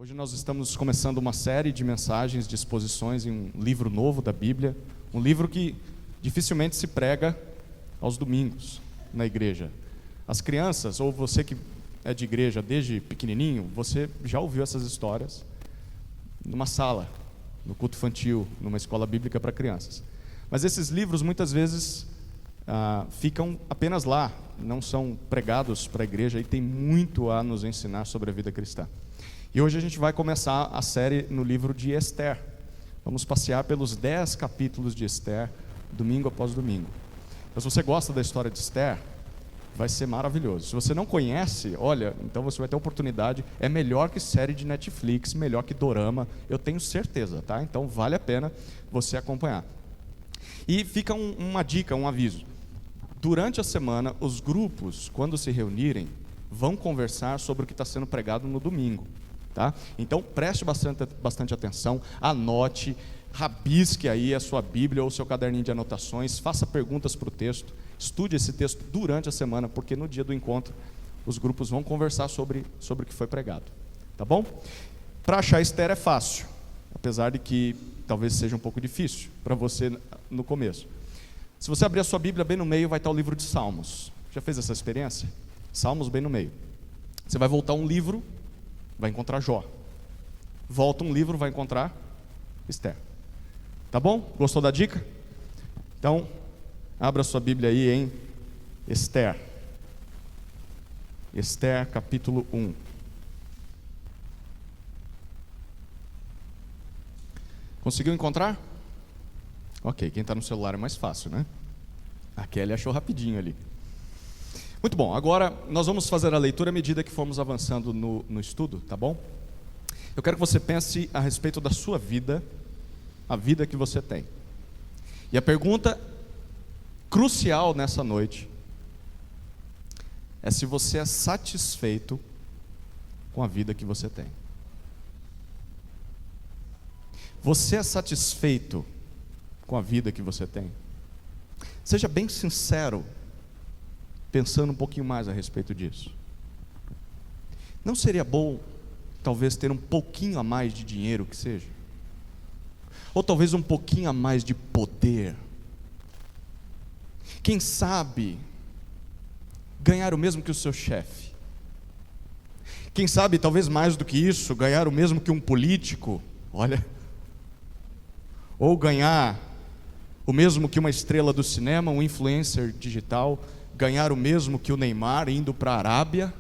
Hoje nós estamos começando uma série de mensagens, de exposições em um livro novo da Bíblia, um livro que dificilmente se prega aos domingos na igreja. As crianças, ou você que é de igreja desde pequenininho, você já ouviu essas histórias numa sala, no culto infantil, numa escola bíblica para crianças. Mas esses livros muitas vezes ficam apenas lá, não são pregados para a igreja e tem muito a nos ensinar sobre a vida cristã. E hoje a gente vai começar a série no livro de Esther. Vamos passear pelos 10 capítulos de Esther, domingo após domingo. Mas se você gosta da história de Esther, vai ser maravilhoso. Se você não conhece, olha, então você vai ter oportunidade. É melhor que série de Netflix, melhor que dorama, eu tenho certeza, tá? Então vale a pena você acompanhar. E fica uma dica, um aviso. Durante a semana, os grupos, quando se reunirem, vão conversar sobre o que está sendo pregado no domingo. Tá? Então preste bastante atenção, anote, rabisque aí a sua Bíblia ou o seu caderninho de anotações, faça perguntas para o texto, estude esse texto durante a semana, porque no dia do encontro os grupos vão conversar sobre o que foi pregado, tá bom? Para achar Esther é fácil, apesar de que talvez seja um pouco difícil para você no começo. Se você abrir a sua Bíblia, bem no meio vai estar o livro de Salmos. Já fez essa experiência? Salmos bem no meio. Você vai voltar um livro, vai encontrar Jó. Volta um livro, vai encontrar Esther. Tá bom? Gostou da dica? Então, abra sua Bíblia aí em Esther. Esther, capítulo 1. Conseguiu encontrar? Ok, quem está no celular é mais fácil, né? A Kelly achou rapidinho ali. Muito bom, agora nós vamos fazer a leitura à medida que formos avançando no estudo, tá bom? Eu quero que você pense a respeito da sua vida, a vida que você tem. E a pergunta crucial nessa noite é se você é satisfeito com a vida que você tem. Você é satisfeito com a vida que você tem? Seja bem sincero, pensando um pouquinho mais a respeito disso. Não seria bom, talvez, ter um pouquinho a mais de dinheiro que seja? Ou talvez um pouquinho a mais de poder? Quem sabe, ganhar o mesmo que o seu chefe? Quem sabe, talvez mais do que isso, ganhar o mesmo que um político? Olha. Ou ganhar o mesmo que uma estrela do cinema, um influencer digital? Ganhar o mesmo que o Neymar indo para a Arábia?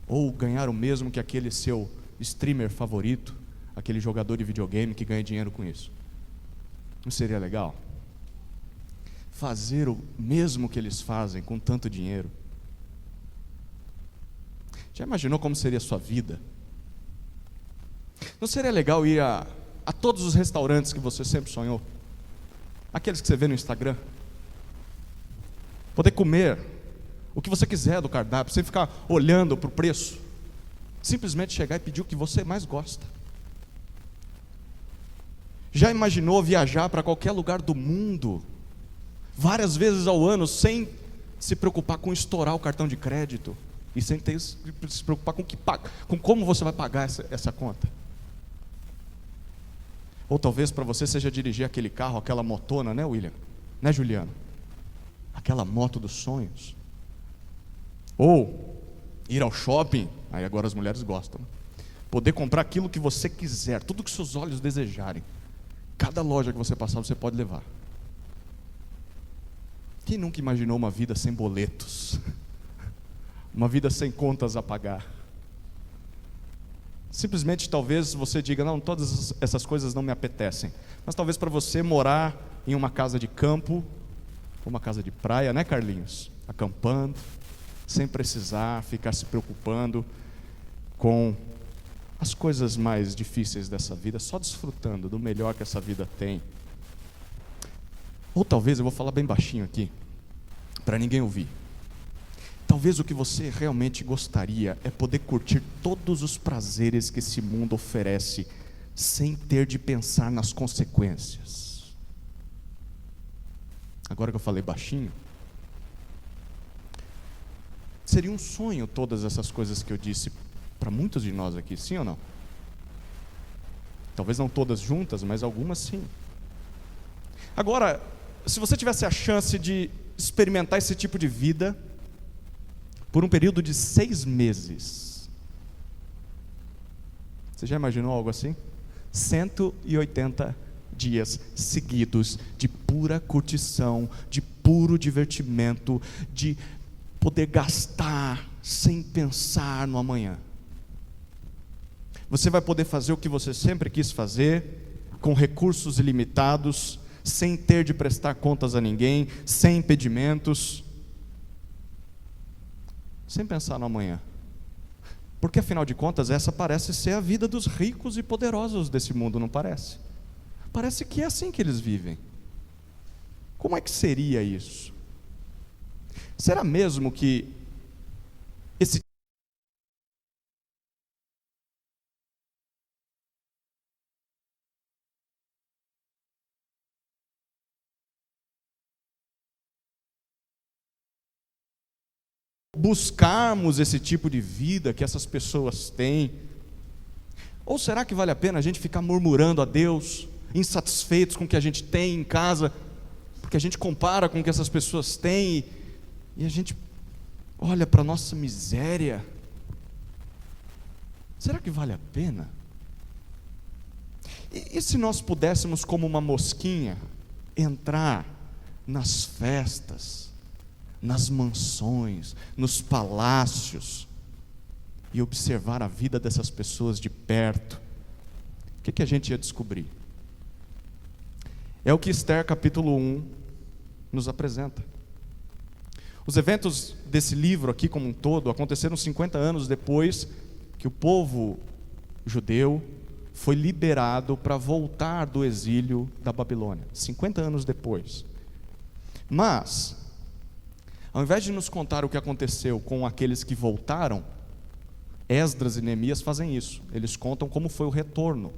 Ou ganhar o mesmo que aquele seu streamer favorito, aquele jogador de videogame que ganha dinheiro com isso? Não seria legal? Fazer o mesmo que eles fazem com tanto dinheiro? Já imaginou como seria a sua vida? Não seria legal ir a todos os restaurantes que você sempre sonhou? Aqueles que você vê no Instagram? Poder comer o que você quiser do cardápio, sem ficar olhando para o preço. Simplesmente chegar e pedir o que você mais gosta. Já imaginou viajar para qualquer lugar do mundo, várias vezes ao ano, sem se preocupar com estourar o cartão de crédito e sem ter se preocupar com como você vai pagar essa conta? Ou talvez para você seja dirigir aquele carro, aquela motona, né, William? Né, Juliano? Aquela moto dos sonhos. Ou ir ao shopping, aí agora as mulheres gostam, né? Poder comprar aquilo que você quiser, tudo que seus olhos desejarem. Cada loja que você passar, você pode levar. Quem nunca imaginou uma vida sem boletos? Uma vida sem contas a pagar? Simplesmente talvez você diga, não, todas essas coisas não me apetecem. Mas talvez para você morar em uma casa de campo, uma casa de praia, né, Carlinhos? Acampando, sem precisar ficar se preocupando com as coisas mais difíceis dessa vida, só desfrutando do melhor que essa vida tem. Ou talvez, eu vou falar bem baixinho aqui, para ninguém ouvir. Talvez o que você realmente gostaria é poder curtir todos os prazeres que esse mundo oferece, sem ter de pensar nas consequências. Agora que eu falei baixinho, seria um sonho todas essas coisas que eu disse Para muitos de nós aqui, sim ou não? Talvez não todas juntas, mas algumas sim. Agora, se você tivesse a chance de experimentar esse tipo de vida por um período de 6 meses, você já imaginou algo assim? 180 dias seguidos de pura curtição, de puro divertimento, de poder gastar sem pensar no amanhã. Você vai poder fazer o que você sempre quis fazer, com recursos ilimitados, sem ter de prestar contas a ninguém, sem impedimentos, sem pensar no amanhã. Porque afinal de contas, essa parece ser a vida dos ricos e poderosos desse mundo, não parece? Parece que é assim que eles vivem. Como é que seria isso? Será mesmo que esse buscarmos esse tipo de vida que essas pessoas têm? Ou será que vale a pena a gente ficar murmurando a Deus, insatisfeitos com o que a gente tem em casa, porque a gente compara com o que essas pessoas têm, e a gente olha para a nossa miséria? Será que vale a pena? E se nós pudéssemos, como uma mosquinha, entrar nas festas, nas mansões, nos palácios, e observar a vida dessas pessoas de perto, o que a gente ia descobrir? É o que Esther capítulo 1 nos apresenta. Os eventos desse livro aqui como um todo aconteceram 50 anos depois que o povo judeu foi liberado para voltar do exílio da Babilônia. 50 anos depois. Mas, ao invés de nos contar o que aconteceu com aqueles que voltaram, Esdras e Neemias fazem isso. Eles contam como foi o retorno.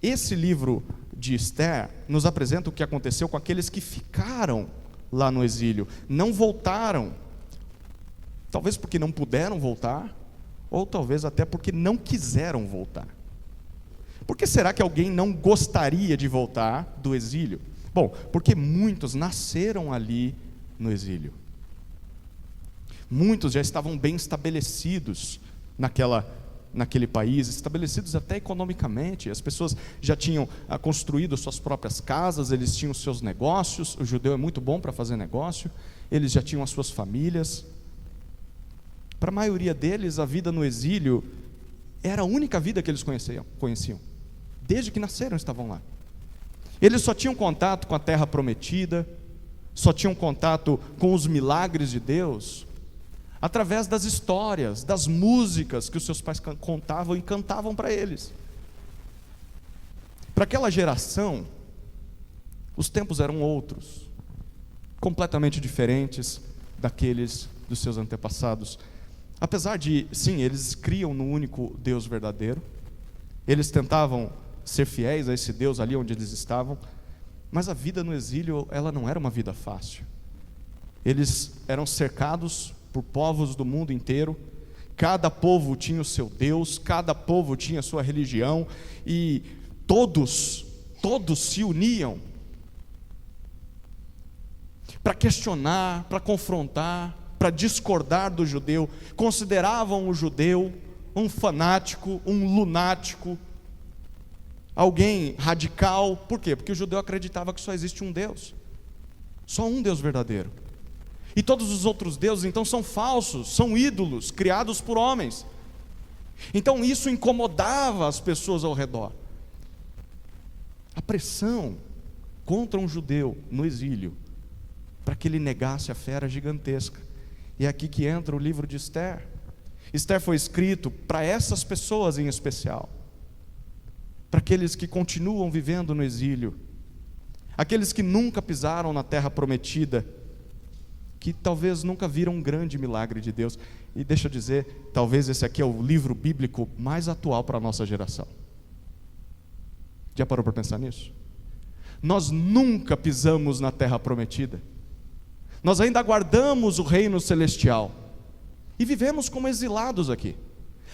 Esse livro de Esther nos apresenta o que aconteceu com aqueles que ficaram lá no exílio, não voltaram, talvez porque não puderam voltar, ou talvez até porque não quiseram voltar. Por que será que alguém não gostaria de voltar do exílio? Bom, porque muitos nasceram ali no exílio. Muitos já estavam bem estabelecidos naquele país, estabelecidos até economicamente. As pessoas já tinham construído suas próprias casas, eles tinham seus negócios. O judeu é muito bom para fazer negócio. Eles já tinham as suas famílias. Para a maioria deles, a vida no exílio era a única vida que eles conheciam. Desde que nasceram estavam lá. Eles só tinham contato com a terra prometida, só tinham contato com os milagres de Deus através das histórias, das músicas que os seus pais contavam e cantavam para eles. Para aquela geração, os tempos eram outros, completamente diferentes daqueles dos seus antepassados. Apesar de, sim, eles criam no único Deus verdadeiro, eles tentavam ser fiéis a esse Deus ali onde eles estavam, mas a vida no exílio, ela não era uma vida fácil. Eles eram cercados por povos do mundo inteiro, cada povo tinha o seu Deus, cada povo tinha a sua religião, e todos se uniam para questionar, para confrontar, para discordar do judeu. Consideravam o judeu um fanático, um lunático, alguém radical. Por quê? Porque o judeu acreditava que só existe um Deus, só um Deus verdadeiro, e todos os outros deuses então são falsos, são ídolos criados por homens. Então isso incomodava as pessoas ao redor. A pressão contra um judeu no exílio, para que ele negasse a fé, era gigantesca. E é aqui que entra o livro de Esther. Esther foi escrito para essas pessoas em especial, para aqueles que continuam vivendo no exílio, aqueles que nunca pisaram na terra prometida, que talvez nunca viram um grande milagre de Deus. E deixa eu dizer, talvez esse aqui é o livro bíblico mais atual para a nossa geração. Já parou para pensar nisso? Nós nunca pisamos na terra prometida, nós ainda aguardamos o reino celestial, e vivemos como exilados aqui.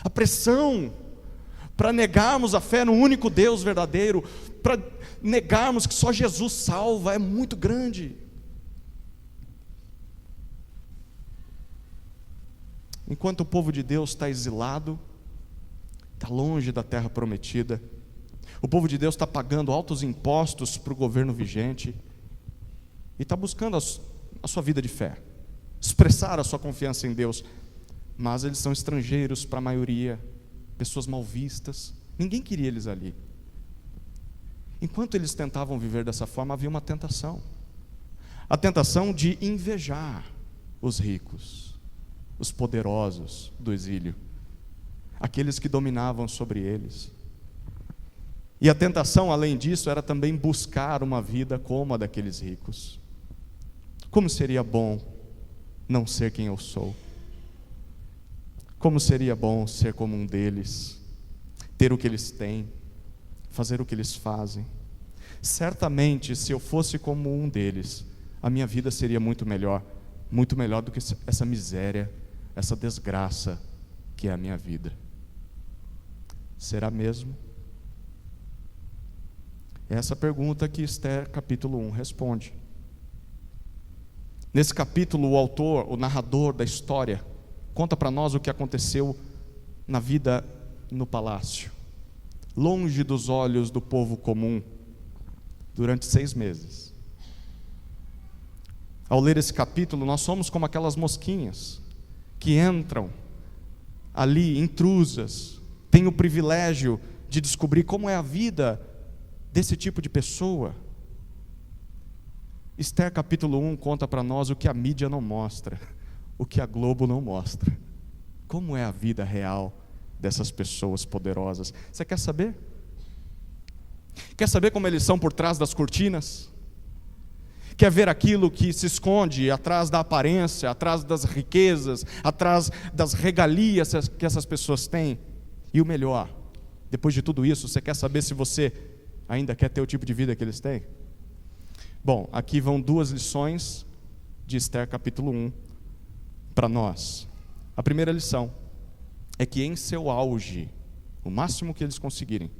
A pressão para negarmos a fé no único Deus verdadeiro, para negarmos que só Jesus salva, é muito grande. Enquanto o povo de Deus está exilado, está longe da terra prometida, o povo de Deus está pagando altos impostos para o governo vigente, e está buscando a sua vida de fé, expressar a sua confiança em Deus, mas eles são estrangeiros para a maioria, pessoas mal vistas, ninguém queria eles ali. Enquanto eles tentavam viver dessa forma, havia uma tentação, a tentação de invejar os ricos, os poderosos do exílio, aqueles que dominavam sobre eles. E a tentação, além disso, era também buscar uma vida como a daqueles ricos. Como seria bom não ser quem eu sou? Como seria bom ser como um deles, ter o que eles têm, fazer o que eles fazem? Certamente, se eu fosse como um deles, a minha vida seria muito melhor do que essa miséria, essa desgraça que é a minha vida. Será mesmo? É essa pergunta que Esther capítulo 1 responde. Nesse capítulo, o autor, o narrador da história, conta para nós o que aconteceu na vida no palácio, longe dos olhos do povo comum, durante 6 meses. Ao ler esse capítulo, nós somos como aquelas mosquinhas que entram ali, intrusas, têm o privilégio de descobrir como é a vida desse tipo de pessoa. Esther capítulo 1 conta para nós o que a mídia não mostra, o que a Globo não mostra. Como é a vida real dessas pessoas poderosas? Você quer saber? Quer saber como eles são por trás das cortinas? Quer ver aquilo que se esconde atrás da aparência, atrás das riquezas, atrás das regalias que essas pessoas têm? E o melhor, depois de tudo isso, você quer saber se você ainda quer ter o tipo de vida que eles têm? Bom, aqui vão 2 lições de Esther capítulo 1 para nós. A primeira lição é que em seu auge, o máximo que eles conseguirem,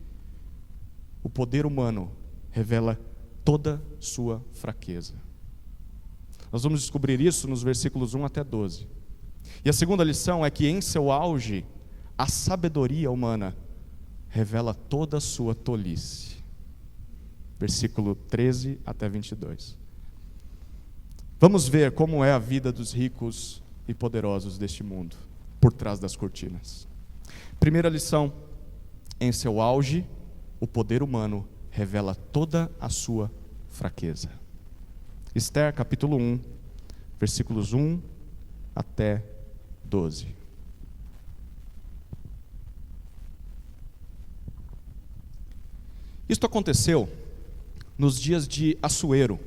o poder humano revela toda sua fraqueza. Nós vamos descobrir isso nos versículos 1 até 12. E a segunda lição é que em seu auge, a sabedoria humana revela toda a sua tolice. Versículo 13 até 22. Vamos ver como é a vida dos ricos e poderosos deste mundo, por trás das cortinas. Primeira lição: em seu auge, o poder humano revela toda a sua fraqueza. Esther capítulo 1, versículos 1 até 12. Isto aconteceu nos dias de Assuero,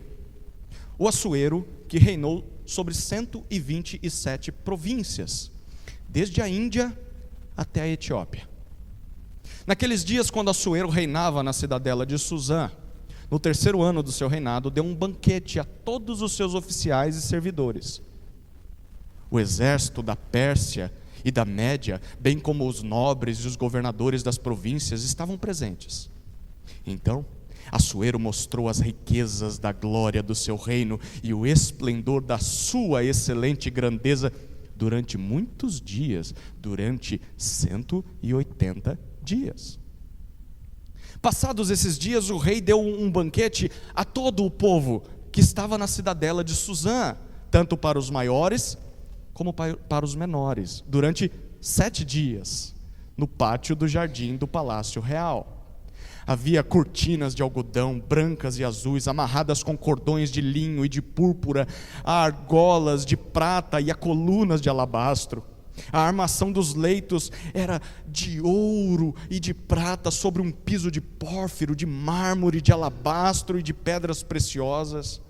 o Assuero que reinou sobre 127 províncias, desde a Índia até a Etiópia. Naqueles dias, quando Assuero reinava na cidadela de Suzã, no 3º ano do seu reinado, deu um banquete a todos os seus oficiais e servidores. O exército da Pérsia e da Média, bem como os nobres e os governadores das províncias, estavam presentes. Então, Assuero mostrou as riquezas da glória do seu reino e o esplendor da sua excelente grandeza durante muitos dias, durante 180 dias. Passados esses dias, o rei deu um banquete a todo o povo que estava na cidadela de Suzã, tanto para os maiores como para os menores, durante 7 dias, no pátio do jardim do Palácio Real. Havia cortinas de algodão, brancas e azuis, amarradas com cordões de linho e de púrpura, a argolas de prata e a colunas de alabastro. A armação dos leitos era de ouro e de prata sobre um piso de pórfiro, de mármore, de alabastro e de pedras preciosas.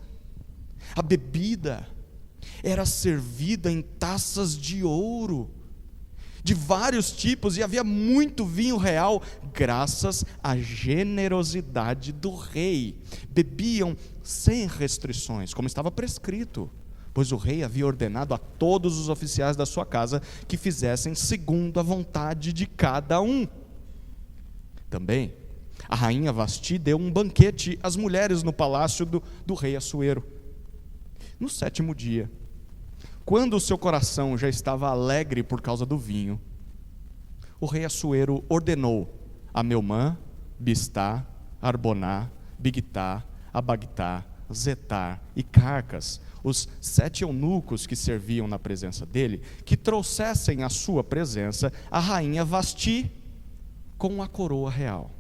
A bebida era servida em taças de ouro, de vários tipos, e havia muito vinho real, graças à generosidade do rei. Bebiam sem restrições, como estava prescrito, pois o rei havia ordenado a todos os oficiais da sua casa que fizessem segundo a vontade de cada um. Também, a rainha Vasti deu um banquete às mulheres no palácio do rei Assuero. No 7º dia, quando o seu coração já estava alegre por causa do vinho, o rei Assuero ordenou a Meumã, Bistá, Arboná, Bigtá, Abagtá, Zetar e Carcas, os 7 eunucos que serviam na presença dele, que trouxessem à sua presença a rainha Vasti com a coroa real.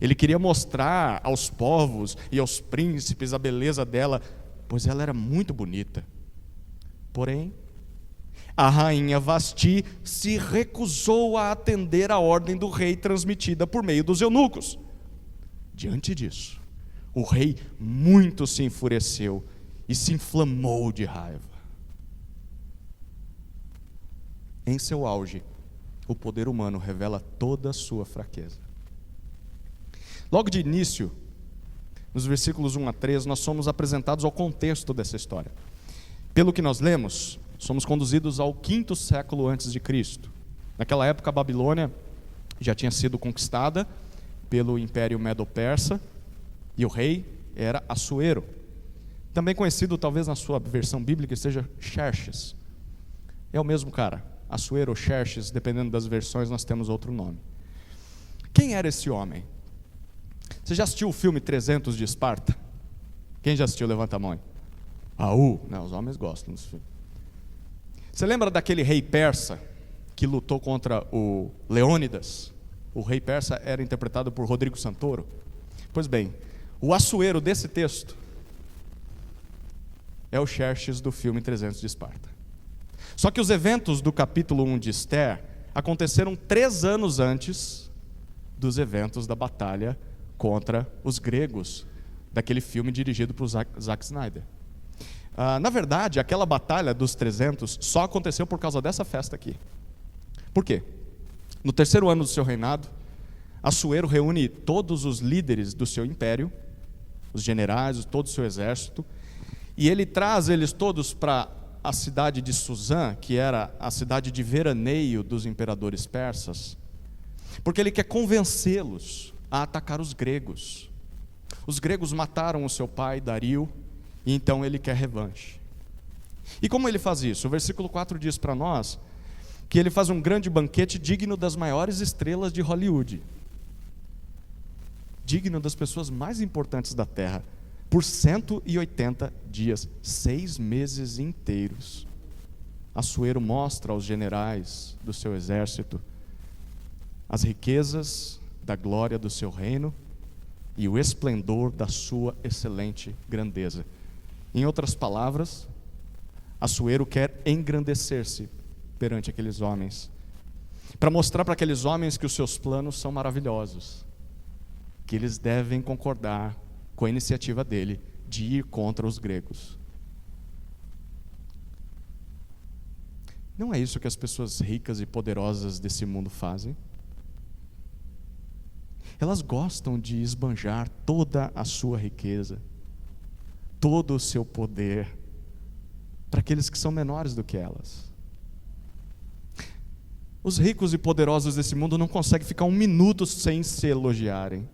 Ele queria mostrar aos povos e aos príncipes a beleza dela, pois ela era muito bonita. Porém, a rainha Vasti se recusou a atender à ordem do rei transmitida por meio dos eunucos. Diante disso, o rei muito se enfureceu e se inflamou de raiva. Em seu auge, o poder humano revela toda a sua fraqueza. Logo de início, nos versículos 1 a 3, nós somos apresentados ao contexto dessa história. Pelo que nós lemos, somos conduzidos ao 5º século antes de Cristo. Naquela época, a Babilônia já tinha sido conquistada pelo Império Medo-Persa, e o rei era Assuero, também conhecido talvez na sua versão bíblica seja Xerxes. É o mesmo cara, Assuero ou Xerxes, dependendo das versões nós temos outro nome. Quem era esse homem? Você já assistiu o filme 300 de Esparta? Quem já assistiu? Levanta a mão. Não, os homens gostam desse filme. Você lembra daquele rei persa que lutou contra o Leônidas? O rei persa era interpretado por Rodrigo Santoro. Pois bem, o Assuero desse texto é o Xerxes do filme 300 de Esparta. Só que os eventos do capítulo 1 de Esther aconteceram 3 anos antes dos eventos da batalha contra os gregos, daquele filme dirigido por Zack Snyder. Na verdade, aquela batalha dos 300 só aconteceu por causa dessa festa aqui. Por quê? No 3º ano do seu reinado, Assuero reúne todos os líderes do seu império, os generais, todo o seu exército, e ele traz eles todos para a cidade de Suzã, que era a cidade de veraneio dos imperadores persas, porque ele quer convencê-los a atacar os gregos. Os gregos mataram o seu pai, Dario, e então ele quer revanche. E como ele faz isso? O versículo 4 diz para nós que ele faz um grande banquete digno das maiores estrelas de Hollywood, digno das pessoas mais importantes da terra, por 180 dias, 6 meses inteiros. Assuero mostra aos generais do seu exército as riquezas da glória do seu reino e o esplendor da sua excelente grandeza. Em outras palavras, Assuero quer engrandecer-se perante aqueles homens, para mostrar para aqueles homens que os seus planos são maravilhosos, que eles devem concordar com a iniciativa dele de ir contra os gregos. Não é isso que as pessoas ricas e poderosas desse mundo fazem? Elas gostam de esbanjar toda a sua riqueza, todo o seu poder, para aqueles que são menores do que elas. Os ricos e poderosos desse mundo não conseguem ficar um minuto sem se elogiarem.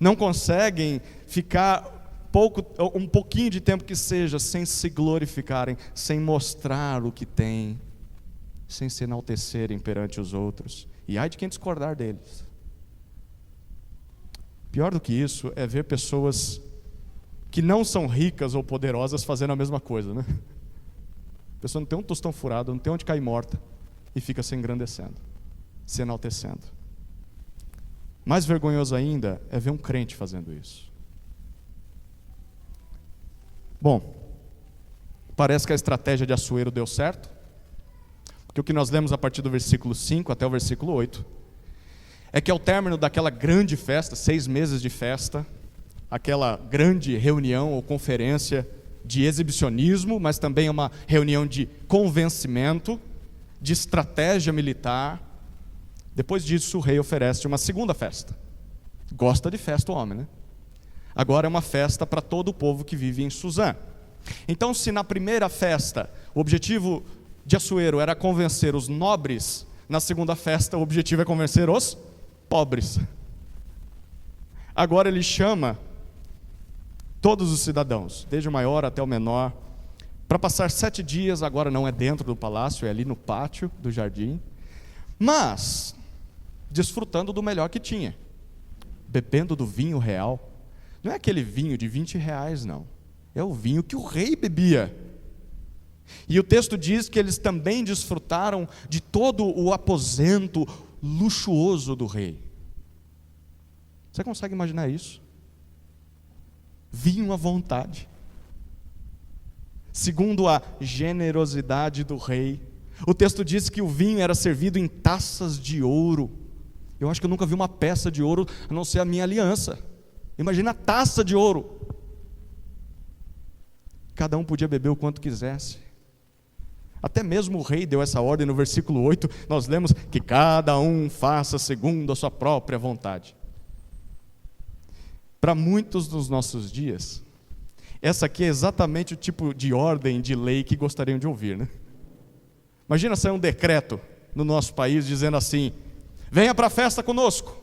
Não conseguem ficar um pouquinho de tempo que seja sem se glorificarem, sem mostrar o que têm, sem se enaltecerem perante os outros. E ai de quem discordar deles. Pior do que isso é ver pessoas que não são ricas ou poderosas fazendo a mesma coisa, né? A pessoa não tem um tostão furado, não tem onde cair morta, e fica se engrandecendo, se enaltecendo. Mais vergonhoso ainda é ver um crente fazendo isso. Bom, parece que a estratégia de Assuero deu certo, porque o que nós lemos a partir do versículo 5 até o versículo 8, é que ao término daquela grande festa, 6 meses de festa, aquela grande reunião ou conferência de exibicionismo, mas também uma reunião de convencimento, de estratégia militar. Depois disso, o rei oferece uma segunda festa. Gosta de festa o homem, né? Agora é uma festa para todo o povo que vive em Suzã. Então, se na primeira festa o objetivo de Assuero era convencer os nobres, na segunda festa o objetivo é convencer os pobres. Agora ele chama todos os cidadãos, desde o maior até o menor, para passar 7 dias, agora não é dentro do palácio, é ali no pátio do jardim, mas desfrutando do melhor que tinha, bebendo do vinho real. Não é aquele vinho de 20 reais, não. É o vinho que o rei bebia. E o texto diz que eles também desfrutaram de todo o aposento luxuoso do rei. Você consegue imaginar isso? Vinho à vontade. Segundo a generosidade do rei. O texto diz que o vinho era servido em taças de ouro. Eu acho que eu nunca vi uma peça de ouro a não ser a minha aliança. Imagina a taça de ouro. Cada um podia beber o quanto quisesse. Até mesmo o rei deu essa ordem no versículo 8. Nós lemos que cada um faça segundo a sua própria vontade. Para muitos dos nossos dias, essa aqui é exatamente o tipo de ordem, de lei que gostariam de ouvir, né? Imagina sair um decreto no nosso país dizendo assim: venha para a festa conosco,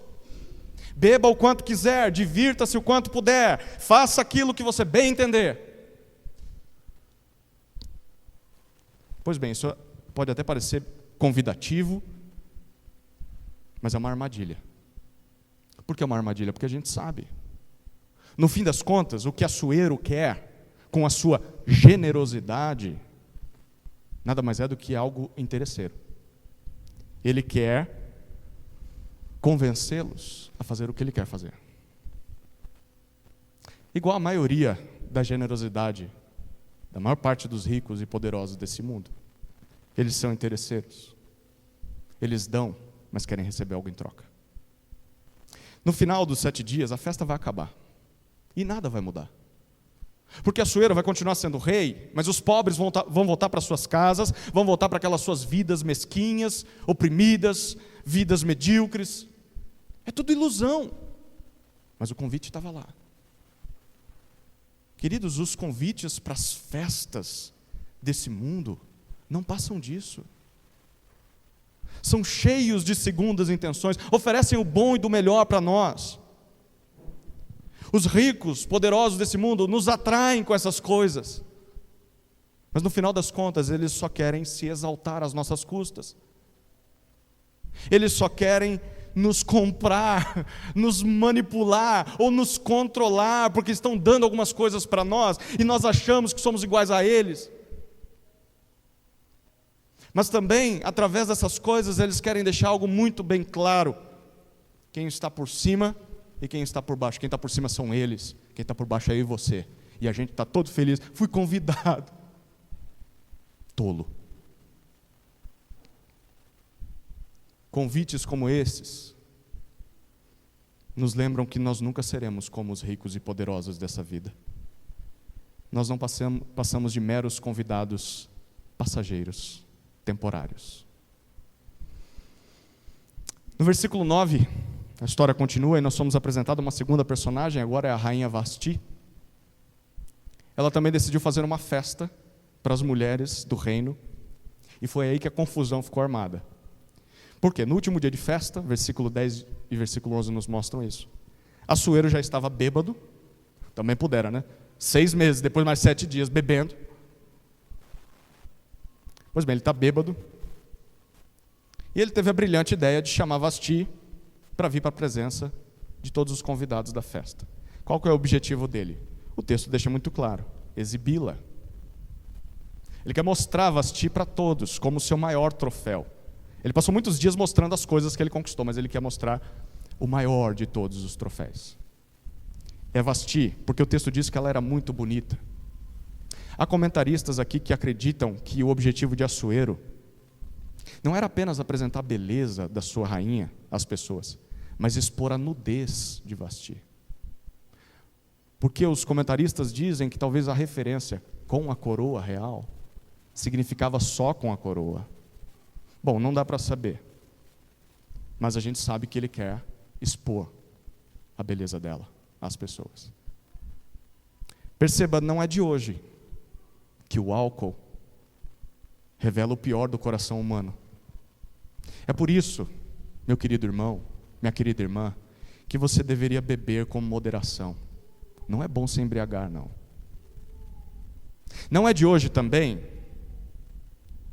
beba o quanto quiser, divirta-se o quanto puder, faça aquilo que você bem entender. Pois bem, isso pode até parecer convidativo, mas é uma armadilha. Por que é uma armadilha? Porque a gente sabe. No fim das contas, o que Assuero quer com a sua generosidade nada mais é do que algo interesseiro. Ele quer convencê-los a fazer o que ele quer fazer. Igual a maioria da generosidade da maior parte dos ricos e poderosos desse mundo. Eles são interesseiros. Eles dão, mas querem receber algo em troca. No final dos 7 dias, a festa vai acabar. E nada vai mudar. Porque Assuero vai continuar sendo rei, mas os pobres vão voltar para suas casas, vão voltar para aquelas suas vidas mesquinhas, oprimidas, vidas medíocres. É tudo ilusão. Mas o convite estava lá. Queridos, os convites para as festas desse mundo não passam disso. São cheios de segundas intenções, oferecem o bom e do melhor para nós. Os ricos, poderosos desse mundo nos atraem com essas coisas. Mas no final das contas, eles só querem se exaltar às nossas custas. Eles só querem nos comprar, nos manipular ou nos controlar, porque estão dando algumas coisas para nós e nós achamos que somos iguais a eles. Mas também, através dessas coisas, eles querem deixar algo muito bem claro: quem está por cima e quem está por baixo. Quem está por cima são eles, quem está por baixo é eu e você. E a gente está todo feliz, fui convidado. Tolo. Convites como esses nos lembram que nós nunca seremos como os ricos e poderosos dessa vida. Nós não passamos de meros convidados passageiros, temporários. No versículo 9, a história continua e nós somos apresentados uma segunda personagem, agora é a rainha Vasti. Ela também decidiu fazer uma festa para as mulheres do reino, e foi aí que a confusão ficou armada. Por quê? No último dia de festa, versículo 10 e versículo 11 nos mostram isso. Assuero já estava bêbado, também pudera, né? 6 meses, depois mais 7 dias bebendo. Pois bem, ele está bêbado. E ele teve a brilhante ideia de chamar Vasti para vir para a presença de todos os convidados da festa. Qual que é o objetivo dele? O texto deixa muito claro: exibi-la. Ele quer mostrar Vasti para todos como o seu maior troféu. Ele passou muitos dias mostrando as coisas que ele conquistou, mas ele quer mostrar o maior de todos os troféus. É Vasti, porque o texto diz que ela era muito bonita. Há comentaristas aqui que acreditam que o objetivo de Assuero não era apenas apresentar a beleza da sua rainha às pessoas, mas expor a nudez de Vasti. Porque os comentaristas dizem que talvez a referência com a coroa real significava só com a coroa. Bom, não dá para saber, mas a gente sabe que ele quer expor a beleza dela às pessoas. Perceba, não é de hoje que o álcool revela o pior do coração humano. É por isso, meu querido irmão, minha querida irmã, que você deveria beber com moderação. Não é bom se embriagar, não. Não é de hoje também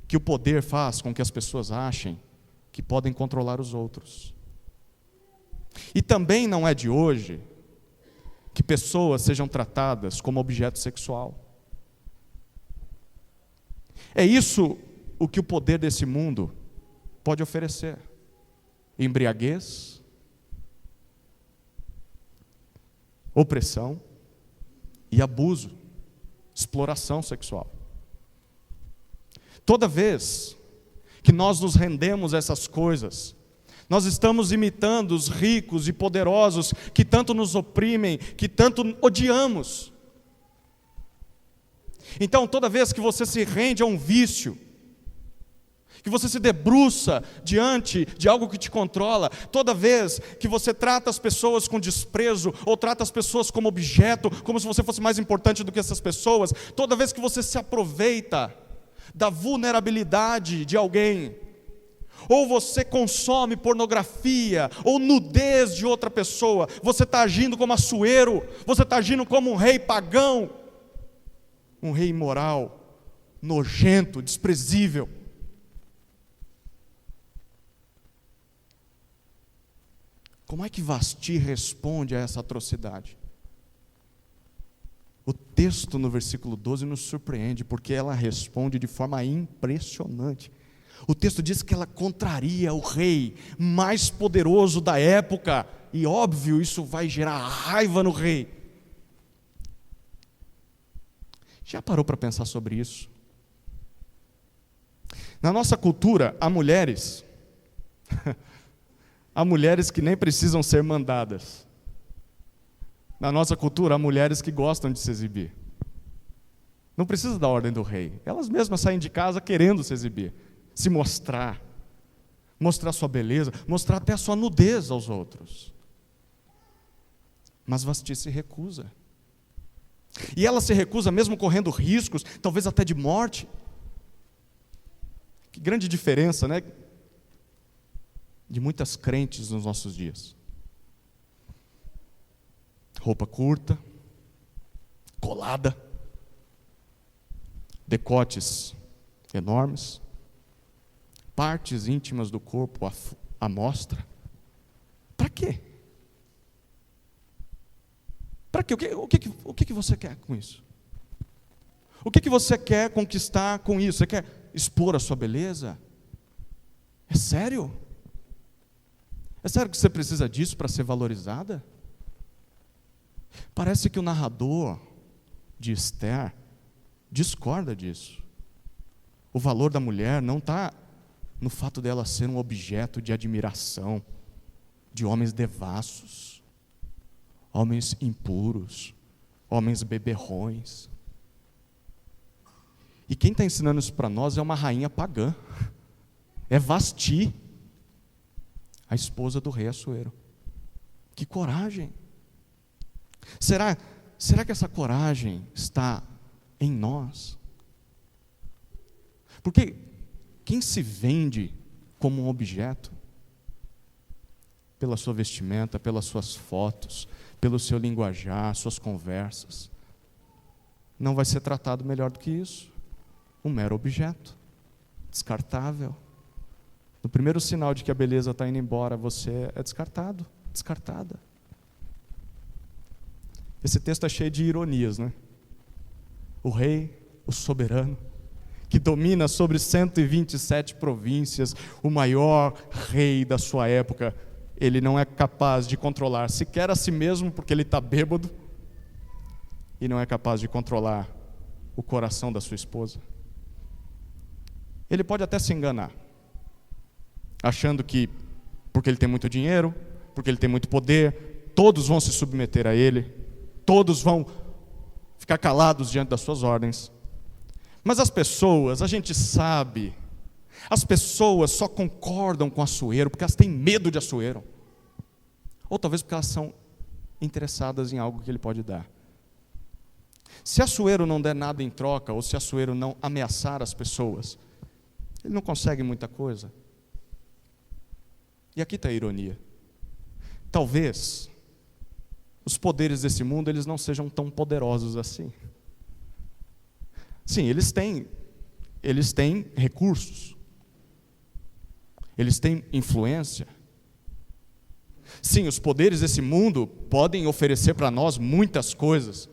que o poder faz com que as pessoas achem que podem controlar os outros. E também não é de hoje que pessoas sejam tratadas como objeto sexual. É isso o que o poder desse mundo pode oferecer: embriaguez, opressão e abuso, exploração sexual. Toda vez que nós nos rendemos a essas coisas, nós estamos imitando os ricos e poderosos que tanto nos oprimem, que tanto odiamos. Então, toda vez que você se rende a um vício, que você se debruça diante de algo que te controla, toda vez que você trata as pessoas com desprezo, ou trata as pessoas como objeto, como se você fosse mais importante do que essas pessoas, toda vez que você se aproveita da vulnerabilidade de alguém, ou você consome pornografia, ou nudez de outra pessoa, você está agindo como Assuero, você está agindo como um rei pagão, um rei imoral, nojento, desprezível. Como é que Vasti responde a essa atrocidade? O texto no versículo 12 nos surpreende, porque ela responde de forma impressionante. O texto diz que ela contraria o rei mais poderoso da época, e óbvio, isso vai gerar raiva no rei. Já parou para pensar sobre isso? Na nossa cultura, há mulheres que nem precisam ser mandadas. Na nossa cultura, há mulheres que gostam de se exibir. Não precisa da ordem do rei. Elas mesmas saem de casa querendo se exibir, se mostrar sua beleza, mostrar até a sua nudez aos outros. Mas Vasti se recusa. E ela se recusa mesmo correndo riscos, talvez até de morte. Que grande diferença, né? De muitas crentes nos nossos dias. Roupa curta, colada, decotes enormes, partes íntimas do corpo à mostra. Para quê? Para quê? O que você quer com isso? O que você quer conquistar com isso? Você quer expor a sua beleza? É sério? É sério que você precisa disso para ser valorizada? Parece que o narrador de Esther discorda disso. O valor da mulher não está no fato dela ser um objeto de admiração de homens devassos, homens impuros, homens beberrões. E quem está ensinando isso para nós é uma rainha pagã. É Vasti, a esposa do rei Assuero. Que coragem! Será que essa coragem está em nós? Porque quem se vende como um objeto, pela sua vestimenta, pelas suas fotos, pelo seu linguajar, suas conversas, não vai ser tratado melhor do que isso. Um mero objeto, descartável. No primeiro sinal de que a beleza está indo embora, você é descartado, descartada. Esse texto é cheio de ironias, né? O rei, o soberano, que domina sobre 127 províncias, o maior rei da sua época, ele não é capaz de controlar sequer a si mesmo, porque ele está bêbado, e não é capaz de controlar o coração da sua esposa. Ele pode até se enganar, achando que, porque ele tem muito dinheiro, porque ele tem muito poder, todos vão se submeter a ele, todos vão ficar calados diante das suas ordens. Mas as pessoas, a gente sabe, as pessoas só concordam com Assuero porque elas têm medo de Assuero. Ou talvez porque elas são interessadas em algo que ele pode dar. Se Assuero não der nada em troca, ou se Assuero não ameaçar as pessoas, ele não consegue muita coisa. E aqui está a ironia. Talvez os poderes desse mundo eles não sejam tão poderosos assim. Sim, eles têm recursos, eles têm influência. Sim, os poderes desse mundo podem oferecer para nós muitas coisas,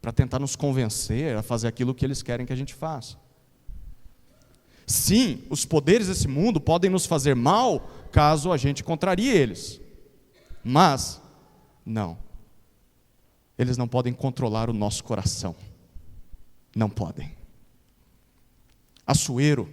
para tentar nos convencer a fazer aquilo que eles querem que a gente faça. Sim, os poderes desse mundo podem nos fazer mal, caso a gente contrarie eles. Mas, não. Eles não podem controlar o nosso coração. Não podem. Assuero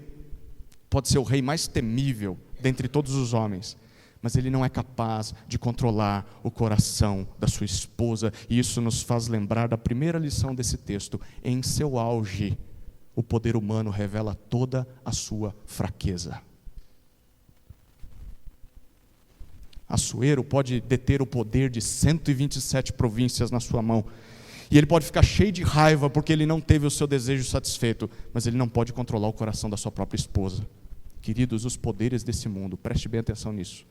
pode ser o rei mais temível dentre todos os homens, mas ele não é capaz de controlar o coração da sua esposa, e isso nos faz lembrar da primeira lição desse texto. Em seu auge, o poder humano revela toda a sua fraqueza. Assuero pode deter o poder de 127 províncias na sua mão, e ele pode ficar cheio de raiva porque ele não teve o seu desejo satisfeito, mas ele não pode controlar o coração da sua própria esposa. Queridos, os poderes desse mundo, preste bem atenção nisso,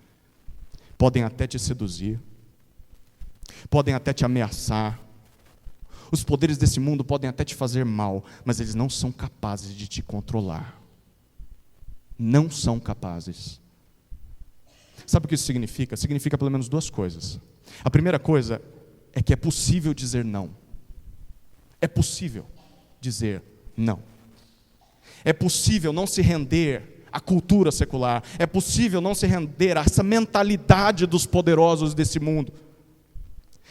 podem até te seduzir, podem até te ameaçar, os poderes desse mundo podem até te fazer mal, mas eles não são capazes de te controlar. Não são capazes. Sabe o que isso significa? Significa pelo menos duas coisas. A primeira coisa é que é possível dizer não. É possível dizer não. É possível não se render à cultura secular. É possível não se render a essa mentalidade dos poderosos desse mundo.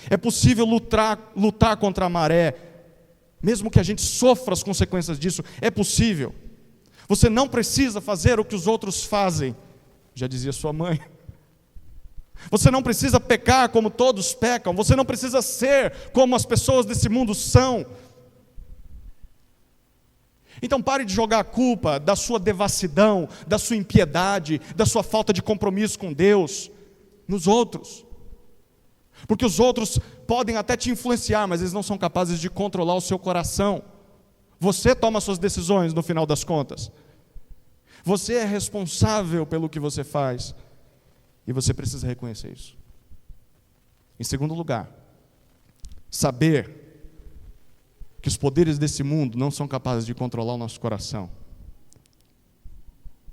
É possível lutar contra a maré, mesmo que a gente sofra as consequências disso. É possível. Você não precisa fazer o que os outros fazem, já dizia sua mãe. Você não precisa pecar como todos pecam. Você não precisa ser como as pessoas desse mundo são. Então pare de jogar a culpa da sua devassidão, da sua impiedade, da sua falta de compromisso com Deus nos outros. Porque os outros podem até te influenciar, mas eles não são capazes de controlar o seu coração. Você toma suas decisões no final das contas. Você é responsável pelo que você faz. E você precisa reconhecer isso. Em segundo lugar, saber que os poderes desse mundo não são capazes de controlar o nosso coração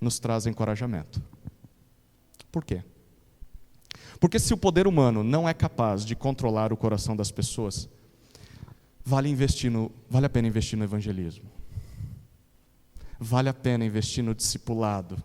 nos traz encorajamento. Por quê? Porque se o poder humano não é capaz de controlar o coração das pessoas, vale a pena investir no evangelismo. Vale a pena investir no discipulado.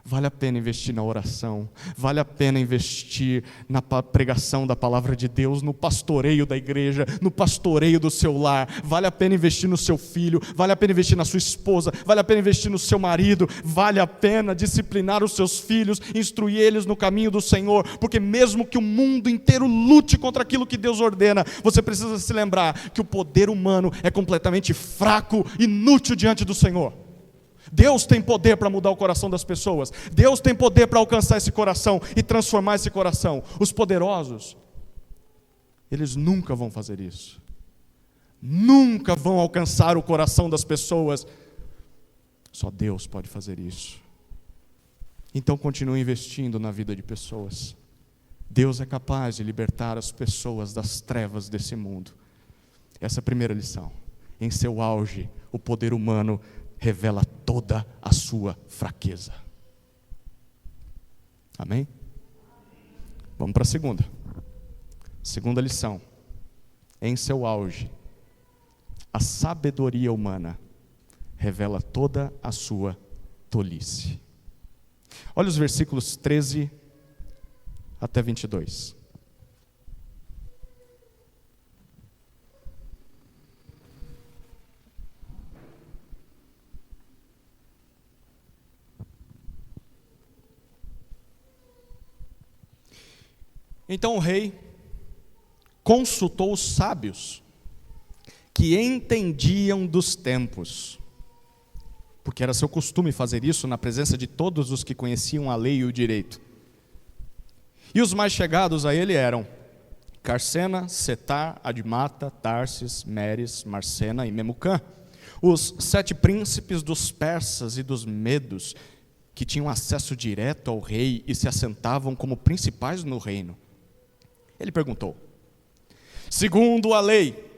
Vale a pena investir na oração, vale a pena investir na pregação da palavra de Deus, no pastoreio da igreja, no pastoreio do seu lar, vale a pena investir no seu filho, vale a pena investir na sua esposa, vale a pena investir no seu marido, vale a pena disciplinar os seus filhos, instruir eles no caminho do Senhor, porque mesmo que o mundo inteiro lute contra aquilo que Deus ordena, você precisa se lembrar que o poder humano é completamente fraco, inútil diante do Senhor. Deus tem poder para mudar o coração das pessoas. Deus tem poder para alcançar esse coração e transformar esse coração. Os poderosos, eles nunca vão fazer isso. Nunca vão alcançar o coração das pessoas. Só Deus pode fazer isso. Então continue investindo na vida de pessoas. Deus é capaz de libertar as pessoas das trevas desse mundo. Essa é a primeira lição. Em seu auge, o poder humano revela toda a sua fraqueza. Amém? Vamos para a segunda. Segunda lição. Em seu auge, a sabedoria humana revela toda a sua tolice. Olha os versículos 13 até 22. Então o rei consultou os sábios, que entendiam dos tempos, porque era seu costume fazer isso na presença de todos os que conheciam a lei e o direito. E os mais chegados a ele eram Carsena, Setar, Admata, Tarsis, Meres, Marsena e Memucã, os 7 príncipes dos persas e dos medos, que tinham acesso direto ao rei e se assentavam como principais no reino. Ele perguntou: segundo a lei,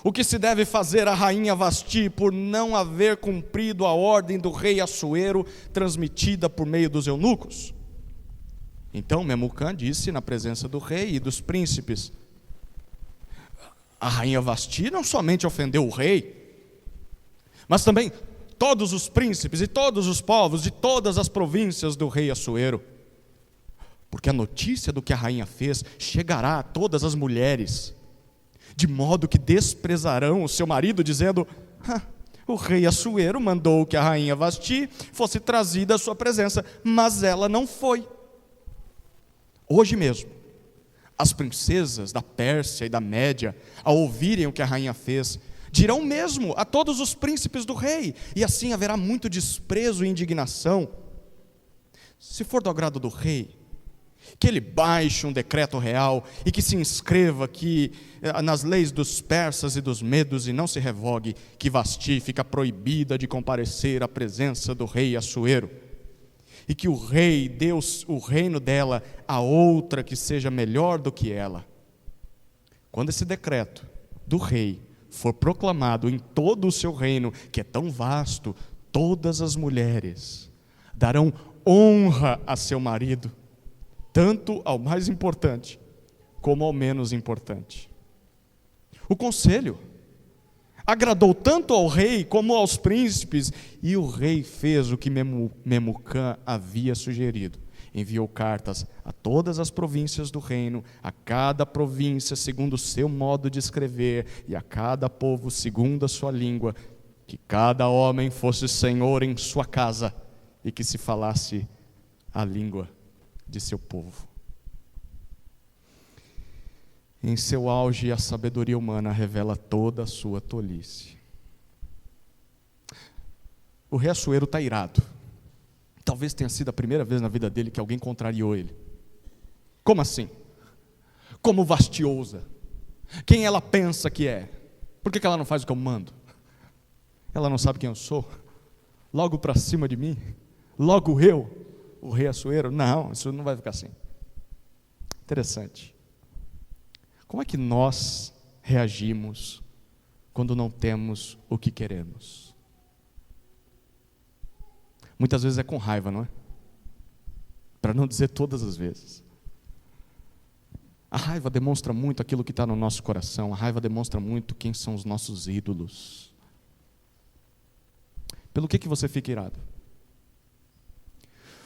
o que se deve fazer à rainha Vasti por não haver cumprido a ordem do rei Assuero transmitida por meio dos eunucos? Então Memucã disse na presença do rei e dos príncipes: a rainha Vasti não somente ofendeu o rei, mas também todos os príncipes e todos os povos de todas as províncias do rei Assuero. Porque a notícia do que a rainha fez chegará a todas as mulheres, de modo que desprezarão o seu marido, dizendo: o rei Assuero mandou que a rainha Vasti fosse trazida à sua presença, mas ela não foi. Hoje mesmo, as princesas da Pérsia e da Média, ao ouvirem o que a rainha fez, dirão mesmo a todos os príncipes do rei, e assim haverá muito desprezo e indignação. Se for do agrado do rei, que ele baixe um decreto real e que se inscreva aqui nas leis dos persas e dos medos, e não se revogue, que Vasti fica proibida de comparecer à presença do rei Assuero, e que o rei dê o reino dela a outra que seja melhor do que ela. Quando esse decreto do rei for proclamado em todo o seu reino, que é tão vasto, todas as mulheres darão honra a seu marido, tanto ao mais importante como ao menos importante. O conselho agradou tanto ao rei como aos príncipes, e o rei fez o que Memucã havia sugerido. Enviou cartas a todas as províncias do reino, a cada província segundo o seu modo de escrever, e a cada povo segundo a sua língua, que cada homem fosse senhor em sua casa, e que se falasse a língua de seu povo. Em seu auge, a sabedoria humana revela toda a sua tolice. O rei Assuero está irado. Talvez tenha sido a primeira vez na vida dele que alguém contrariou ele. Como assim? Como Vasti ousa? Quem ela pensa que é? Por que ela não faz o que eu mando? Ela não sabe quem eu sou? Logo para cima de mim? Logo eu, o rei Assuero? Não, isso não vai ficar assim. Interessante. Como é que nós reagimos quando não temos o que queremos? Muitas vezes é com raiva, não é? Para não dizer todas as vezes. A raiva demonstra muito aquilo que está no nosso coração. A raiva demonstra muito quem são os nossos ídolos. Pelo que você fica irado?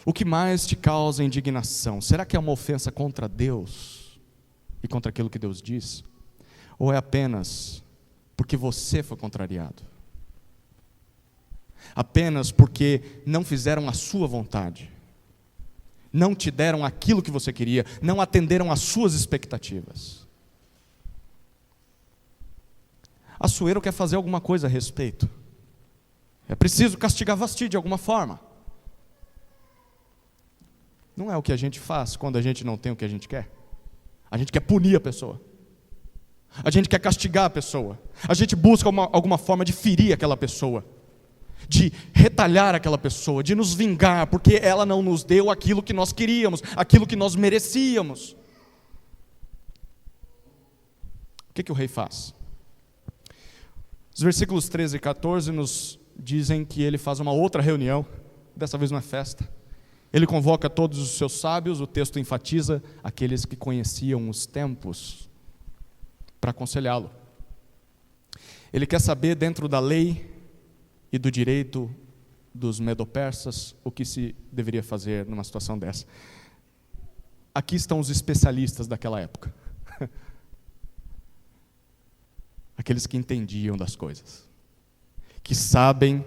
O que mais te causa indignação? Será que é uma ofensa contra Deus e contra aquilo que Deus diz? Ou é apenas porque você foi contrariado? Apenas porque não fizeram a sua vontade, não te deram aquilo que você queria, não atenderam às suas expectativas. Assuero quer fazer alguma coisa a respeito. É preciso castigar Vasti de alguma forma. Não é o que a gente faz quando a gente não tem o que a gente quer. A gente quer punir a pessoa. A gente quer castigar a pessoa. A gente busca alguma forma de ferir aquela pessoa, de retalhar aquela pessoa, de nos vingar, porque ela não nos deu aquilo que nós queríamos, aquilo que nós merecíamos. O que o rei faz? Os versículos 13 e 14 nos dizem que ele faz uma outra reunião, dessa vez uma festa. Ele convoca todos os seus sábios, o texto enfatiza aqueles que conheciam os tempos, para aconselhá-lo. Ele quer saber, dentro da lei e do direito dos medo-persas, o que se deveria fazer numa situação dessa. Aqui estão os especialistas daquela época. Aqueles que entendiam das coisas, que sabem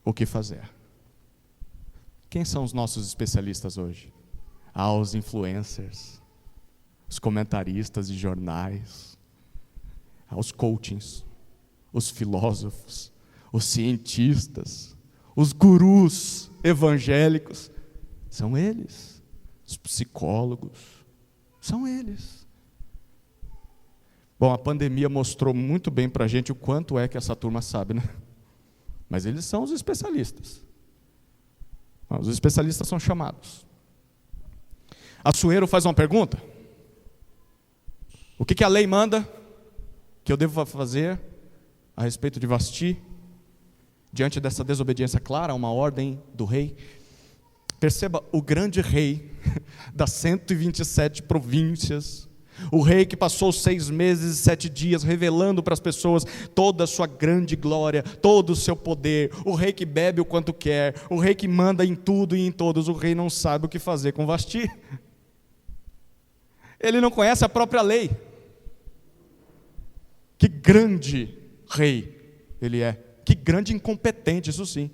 o que fazer. Quem são os nossos especialistas hoje? Os influencers, os comentaristas de jornais, os coachings, os filósofos, os cientistas, os gurus evangélicos. São eles. Os psicólogos, são eles. Bom, a pandemia mostrou muito bem para a gente o quanto é que essa turma sabe, né? Mas eles são os especialistas. Os especialistas são chamados. Assuero faz uma pergunta. O que a lei manda que eu devo fazer a respeito de Vasti? Diante dessa desobediência clara, uma ordem do rei. Perceba, o grande rei das 127 províncias, o rei que passou 6 meses e 7 dias revelando para as pessoas toda a sua grande glória, todo o seu poder, o rei que bebe o quanto quer, o rei que manda em tudo e em todos, o rei não sabe o que fazer com Vasti. Ele não conhece a própria lei. Que grande rei ele é, que grande incompetente, isso sim.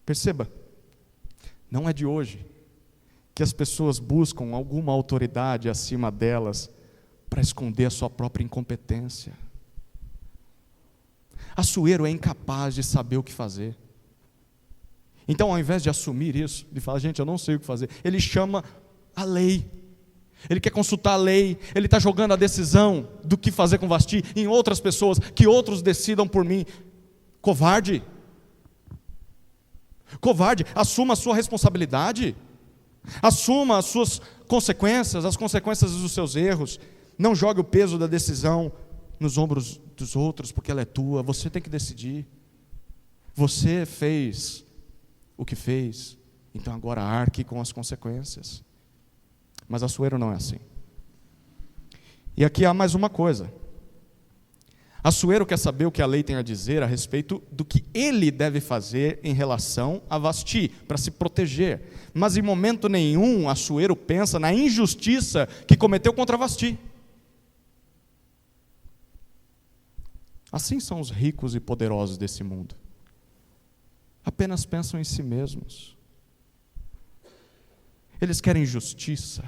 Perceba, não é de hoje que as pessoas buscam alguma autoridade acima delas para esconder a sua própria incompetência. Assuero é incapaz de saber o que fazer. Então, ao invés de assumir isso, de falar, gente, eu não sei o que fazer, ele chama a lei. Ele quer consultar a lei, ele está jogando a decisão do que fazer com Vasti em outras pessoas, que outros decidam por mim. Covarde. Covarde, assuma a sua responsabilidade. Assuma as suas consequências, as consequências dos seus erros. Não jogue o peso da decisão nos ombros dos outros, porque ela é tua. Você tem que decidir. Você fez o que fez, então agora arque com as consequências. Mas Assuero não é assim. E aqui há mais uma coisa. Assuero quer saber o que a lei tem a dizer a respeito do que ele deve fazer em relação a Vasti, para se proteger. Mas em momento nenhum Assuero pensa na injustiça que cometeu contra Vasti. Assim são os ricos e poderosos desse mundo. Apenas pensam em si mesmos. Eles querem justiça,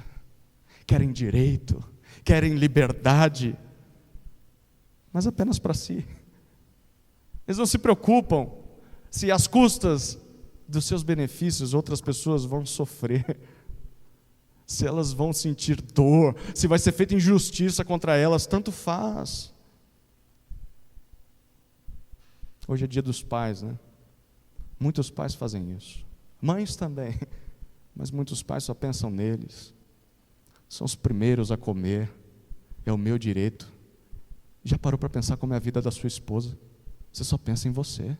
querem direito, querem liberdade, mas apenas para si. Eles não se preocupam se às custas dos seus benefícios outras pessoas vão sofrer, se elas vão sentir dor, se vai ser feita injustiça contra elas, tanto faz. Hoje é dia dos pais, né? Muitos pais fazem isso, mães também, mas muitos pais só pensam neles, são os primeiros a comer, é o meu direito. Já parou para pensar como é a vida da sua esposa? Você só pensa em você,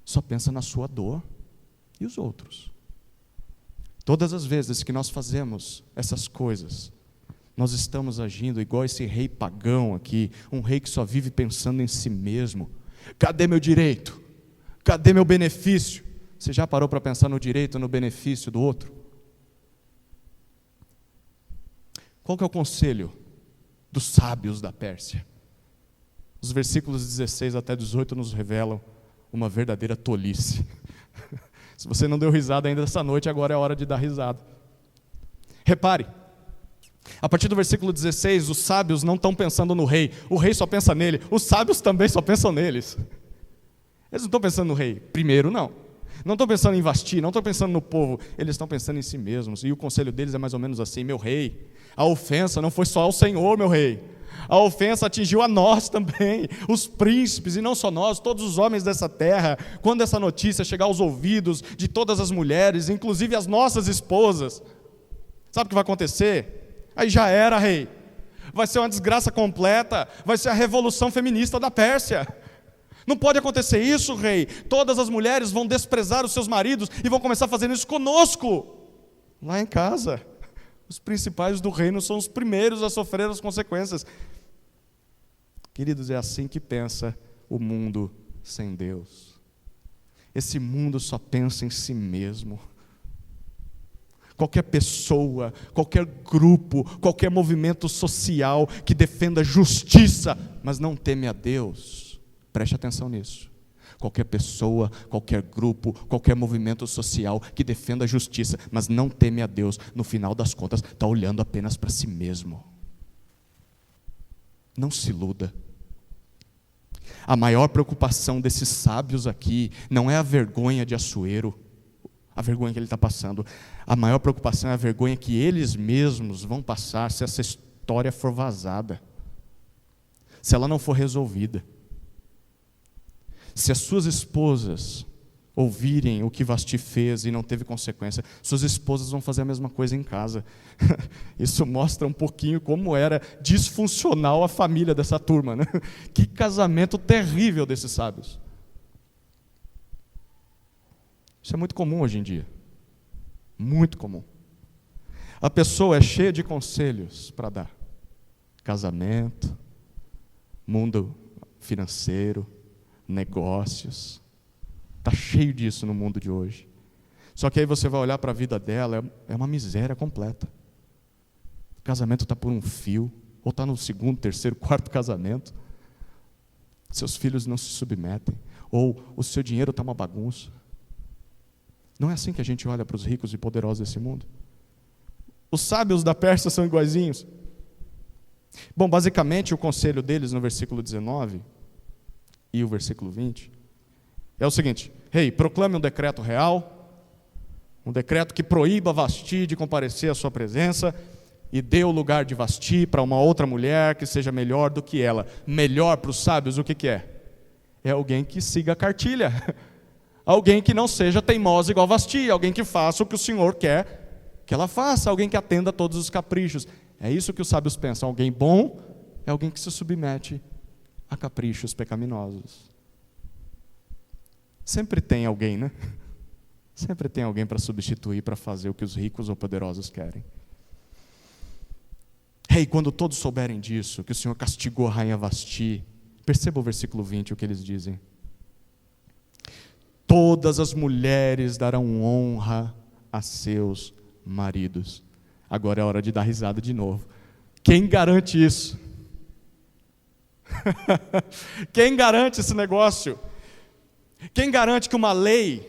só pensa na sua dor, e os outros? Todas as vezes que nós fazemos essas coisas, nós estamos agindo igual esse rei pagão aqui, um rei que só vive pensando em si mesmo. Cadê meu direito? Cadê meu benefício? Você já parou para pensar no direito, no benefício do outro? Qual que é o conselho dos sábios da Pérsia? Os versículos 16 até 18 nos revelam uma verdadeira tolice. Se você não deu risada ainda essa noite, agora é hora de dar risada. Repare, a partir do versículo 16, os sábios não estão pensando no rei, o rei só pensa nele, os sábios também só pensam neles. Eles não estão pensando no rei, primeiro não estão pensando em Vasti, não estão pensando no povo, eles estão pensando em si mesmos, e o conselho deles é mais ou menos assim: meu rei, a ofensa não foi só ao Senhor, meu rei, a ofensa atingiu a nós também, os príncipes, e não só nós, todos os homens dessa terra. Quando essa notícia chegar aos ouvidos de todas as mulheres, inclusive as nossas esposas, sabe o que vai acontecer? Aí já era, rei, vai ser uma desgraça completa, vai ser a revolução feminista da Pérsia. Não pode acontecer isso, rei. Todas as mulheres vão desprezar os seus maridos e vão começar a fazer isso conosco, lá em casa. Os principais do reino são os primeiros a sofrer as consequências. Queridos, é assim que pensa o mundo sem Deus. Esse mundo só pensa em si mesmo. Qualquer pessoa, qualquer grupo, qualquer movimento social que defenda justiça, mas não teme a Deus, preste atenção nisso. Qualquer pessoa, qualquer grupo, qualquer movimento social que defenda a justiça, mas não teme a Deus, no final das contas, está olhando apenas para si mesmo. Não se iluda. A maior preocupação desses sábios aqui não é a vergonha de Assuero. a vergonha que ele está passando. A maior preocupação é a vergonha que eles mesmos vão passar se essa história for vazada, se ela não for resolvida. Se as suas esposas ouvirem o que Vasti fez e não teve consequência, suas esposas vão fazer a mesma coisa em casa. Isso mostra um pouquinho como era disfuncional a família dessa turma, né? Que casamento terrível desses sábios. Isso é muito comum hoje em dia. Muito comum. A pessoa é cheia de conselhos para dar. Casamento, mundo financeiro, negócios. Está cheio disso no mundo de hoje. Só que aí você vai olhar para a vida dela, é uma miséria completa. O casamento está por um fio, ou está no segundo, terceiro, quarto casamento. Seus filhos não se submetem, ou o seu dinheiro está uma bagunça. Não é assim que a gente olha para os ricos e poderosos desse mundo? Os sábios da Pérsia são iguaizinhos. Bom, basicamente o conselho deles no versículo 19 e o versículo 20 é o seguinte: rei, proclame um decreto real, um decreto que proíba Vasti de comparecer à sua presença e dê o lugar de Vasti para uma outra mulher que seja melhor do que ela. Melhor para os sábios o que é? É alguém que siga a cartilha, alguém que não seja teimosa igual Vasti, alguém que faça o que o Senhor quer que ela faça, alguém que atenda a todos os caprichos. É isso que os sábios pensam. Alguém bom é alguém que se submete a caprichos pecaminosos. Sempre tem alguém, né? Sempre tem alguém para substituir, para fazer o que os ricos ou poderosos querem. Rei, quando todos souberem disso, que o Senhor castigou a rainha Vasti, perceba o versículo 20, o que eles dizem. Todas as mulheres darão honra a seus maridos. Agora é hora de dar risada de novo. Quem garante isso? Quem garante esse negócio? Quem garante que uma lei,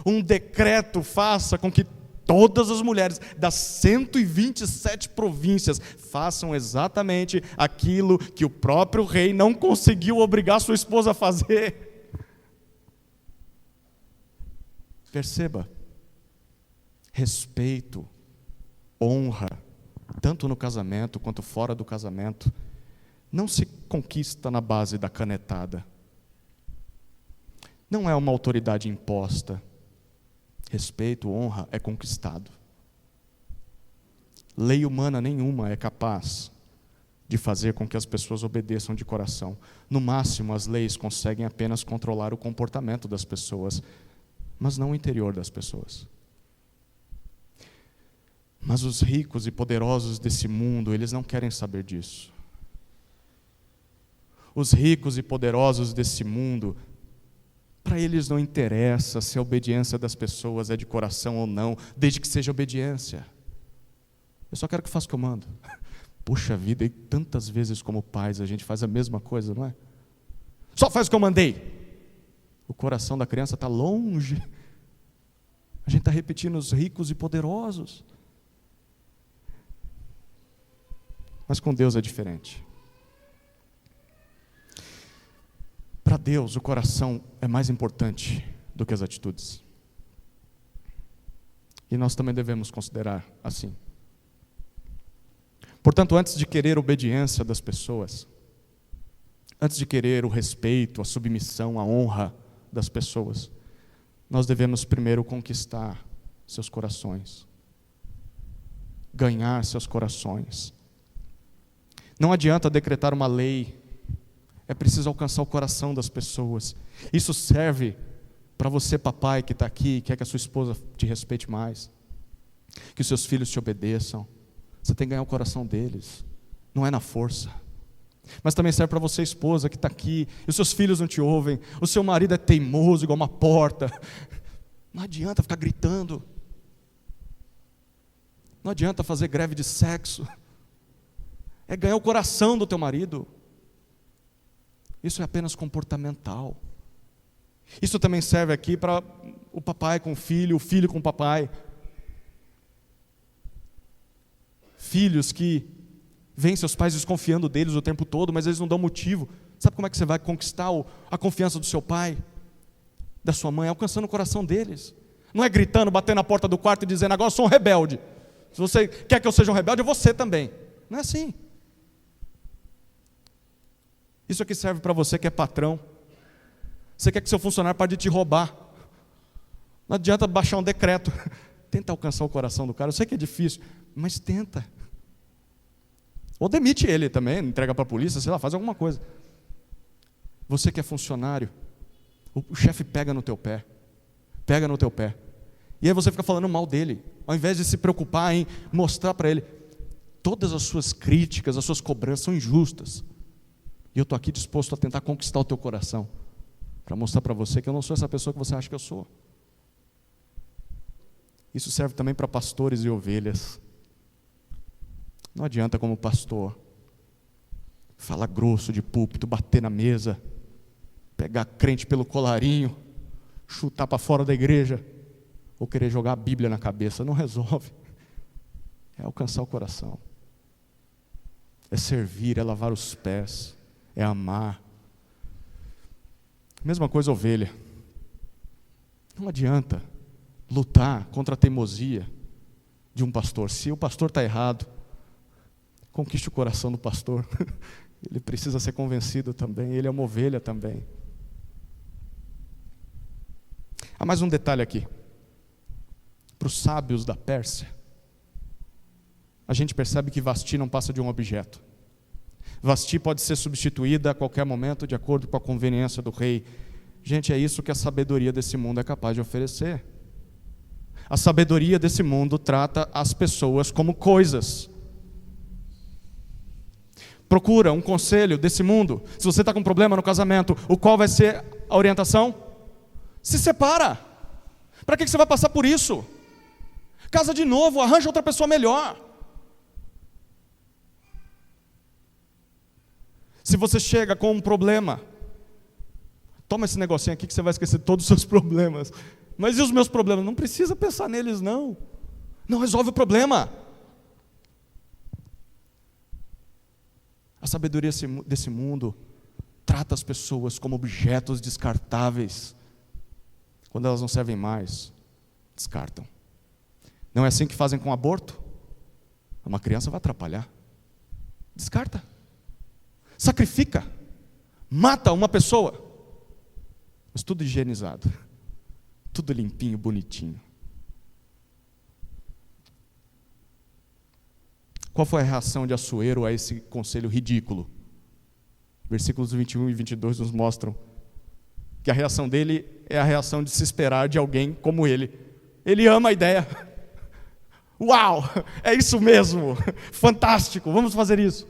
um decreto faça com que todas as mulheres das 127 províncias façam exatamente aquilo que o próprio rei não conseguiu obrigar sua esposa a fazer? Perceba, respeito, honra, tanto no casamento quanto fora do casamento, não se conquista na base da canetada. Não é uma autoridade imposta. Respeito, honra é conquistado. Lei humana nenhuma é capaz de fazer com que as pessoas obedeçam de coração. No máximo, as leis conseguem apenas controlar o comportamento das pessoas, mas não o interior das pessoas. Mas os ricos e poderosos desse mundo, eles não querem saber disso. Os ricos e poderosos desse mundo, para eles não interessa se a obediência das pessoas é de coração ou não, desde que seja obediência. Eu só quero que faça o que eu mando. Puxa vida, e tantas vezes como pais a gente faz a mesma coisa, não é? Só faz o que eu mandei. O coração da criança está longe. A gente está repetindo os ricos e poderosos. Mas com Deus é diferente. Para Deus, o coração é mais importante do que as atitudes. E nós também devemos considerar assim. Portanto, antes de querer obediência das pessoas, antes de querer o respeito, a submissão, a honra das pessoas, nós devemos primeiro conquistar seus corações, ganhar seus corações. Não adianta decretar uma lei, é preciso alcançar o coração das pessoas. Isso serve para você, papai, que está aqui, quer que a sua esposa te respeite mais, que os seus filhos te obedeçam. Você tem que ganhar o coração deles, não é na força. Mas também serve para você, esposa, que está aqui, e os seus filhos não te ouvem, o seu marido é teimoso igual uma porta. Não adianta ficar gritando, não adianta fazer greve de sexo, é ganhar o coração do teu marido. Isso é apenas comportamental. Isso também serve aqui para o papai com o filho com o papai. Filhos que veem seus pais desconfiando deles o tempo todo, mas eles não dão motivo. Sabe como é que você vai conquistar a confiança do seu pai, da sua mãe? Alcançando o coração deles. Não é gritando, batendo na porta do quarto e dizendo, agora eu sou um rebelde. Se você quer que eu seja um rebelde, eu vou ser também. Não é assim. Isso aqui serve para você que é patrão. Você quer que seu funcionário pare de te roubar. Não adianta baixar um decreto. Tenta alcançar o coração do cara. Eu sei que é difícil, mas tenta. Ou demite ele também, entrega para a polícia, sei lá, faz alguma coisa. Você que é funcionário, o chefe pega no teu pé. Pega no teu pé. E aí você fica falando mal dele, ao invés de se preocupar em mostrar para ele. Todas as suas críticas, as suas cobranças são injustas. E eu estou aqui disposto a tentar conquistar o teu coração, para mostrar para você que eu não sou essa pessoa que você acha que eu sou. Isso serve também para pastores e ovelhas. Não adianta como pastor falar grosso de púlpito, bater na mesa, pegar crente pelo colarinho, chutar para fora da igreja, ou querer jogar a Bíblia na cabeça. Não resolve. É alcançar o coração. É servir, é lavar os pés, é amar. Mesma coisa ovelha. Não adianta lutar contra a teimosia de um pastor. Se o pastor está errado, conquiste o coração do pastor. Ele precisa ser convencido também, ele é uma ovelha também. Há mais um detalhe aqui. Para os sábios da Pérsia, a gente percebe que Vasti não passa de um objeto. Vasti pode ser substituída a qualquer momento, de acordo com a conveniência do rei. Gente, é isso que a sabedoria desse mundo é capaz de oferecer. A sabedoria desse mundo trata as pessoas como coisas. Procura um conselho desse mundo. Se você está com um problema no casamento, qual vai ser a orientação? Se separa. Para que você vai passar por isso? Casa de novo, arranja outra pessoa melhor. Se você chega com um problema, toma esse negocinho aqui que você vai esquecer todos os seus problemas. Mas e os meus problemas? Não precisa pensar neles, não. Não resolve o problema. A sabedoria desse mundo trata as pessoas como objetos descartáveis. Quando elas não servem mais, descartam. Não é assim que fazem com o aborto? Uma criança vai atrapalhar. Descarta. Sacrifica. Mata uma pessoa. Mas tudo higienizado. Tudo limpinho, bonitinho. Qual foi a reação de Assuero a esse conselho ridículo? Versículos 21 e 22 nos mostram que a reação dele é a reação de se esperar de alguém como ele. Ele ama a ideia. Uau, é isso mesmo, fantástico, vamos fazer isso.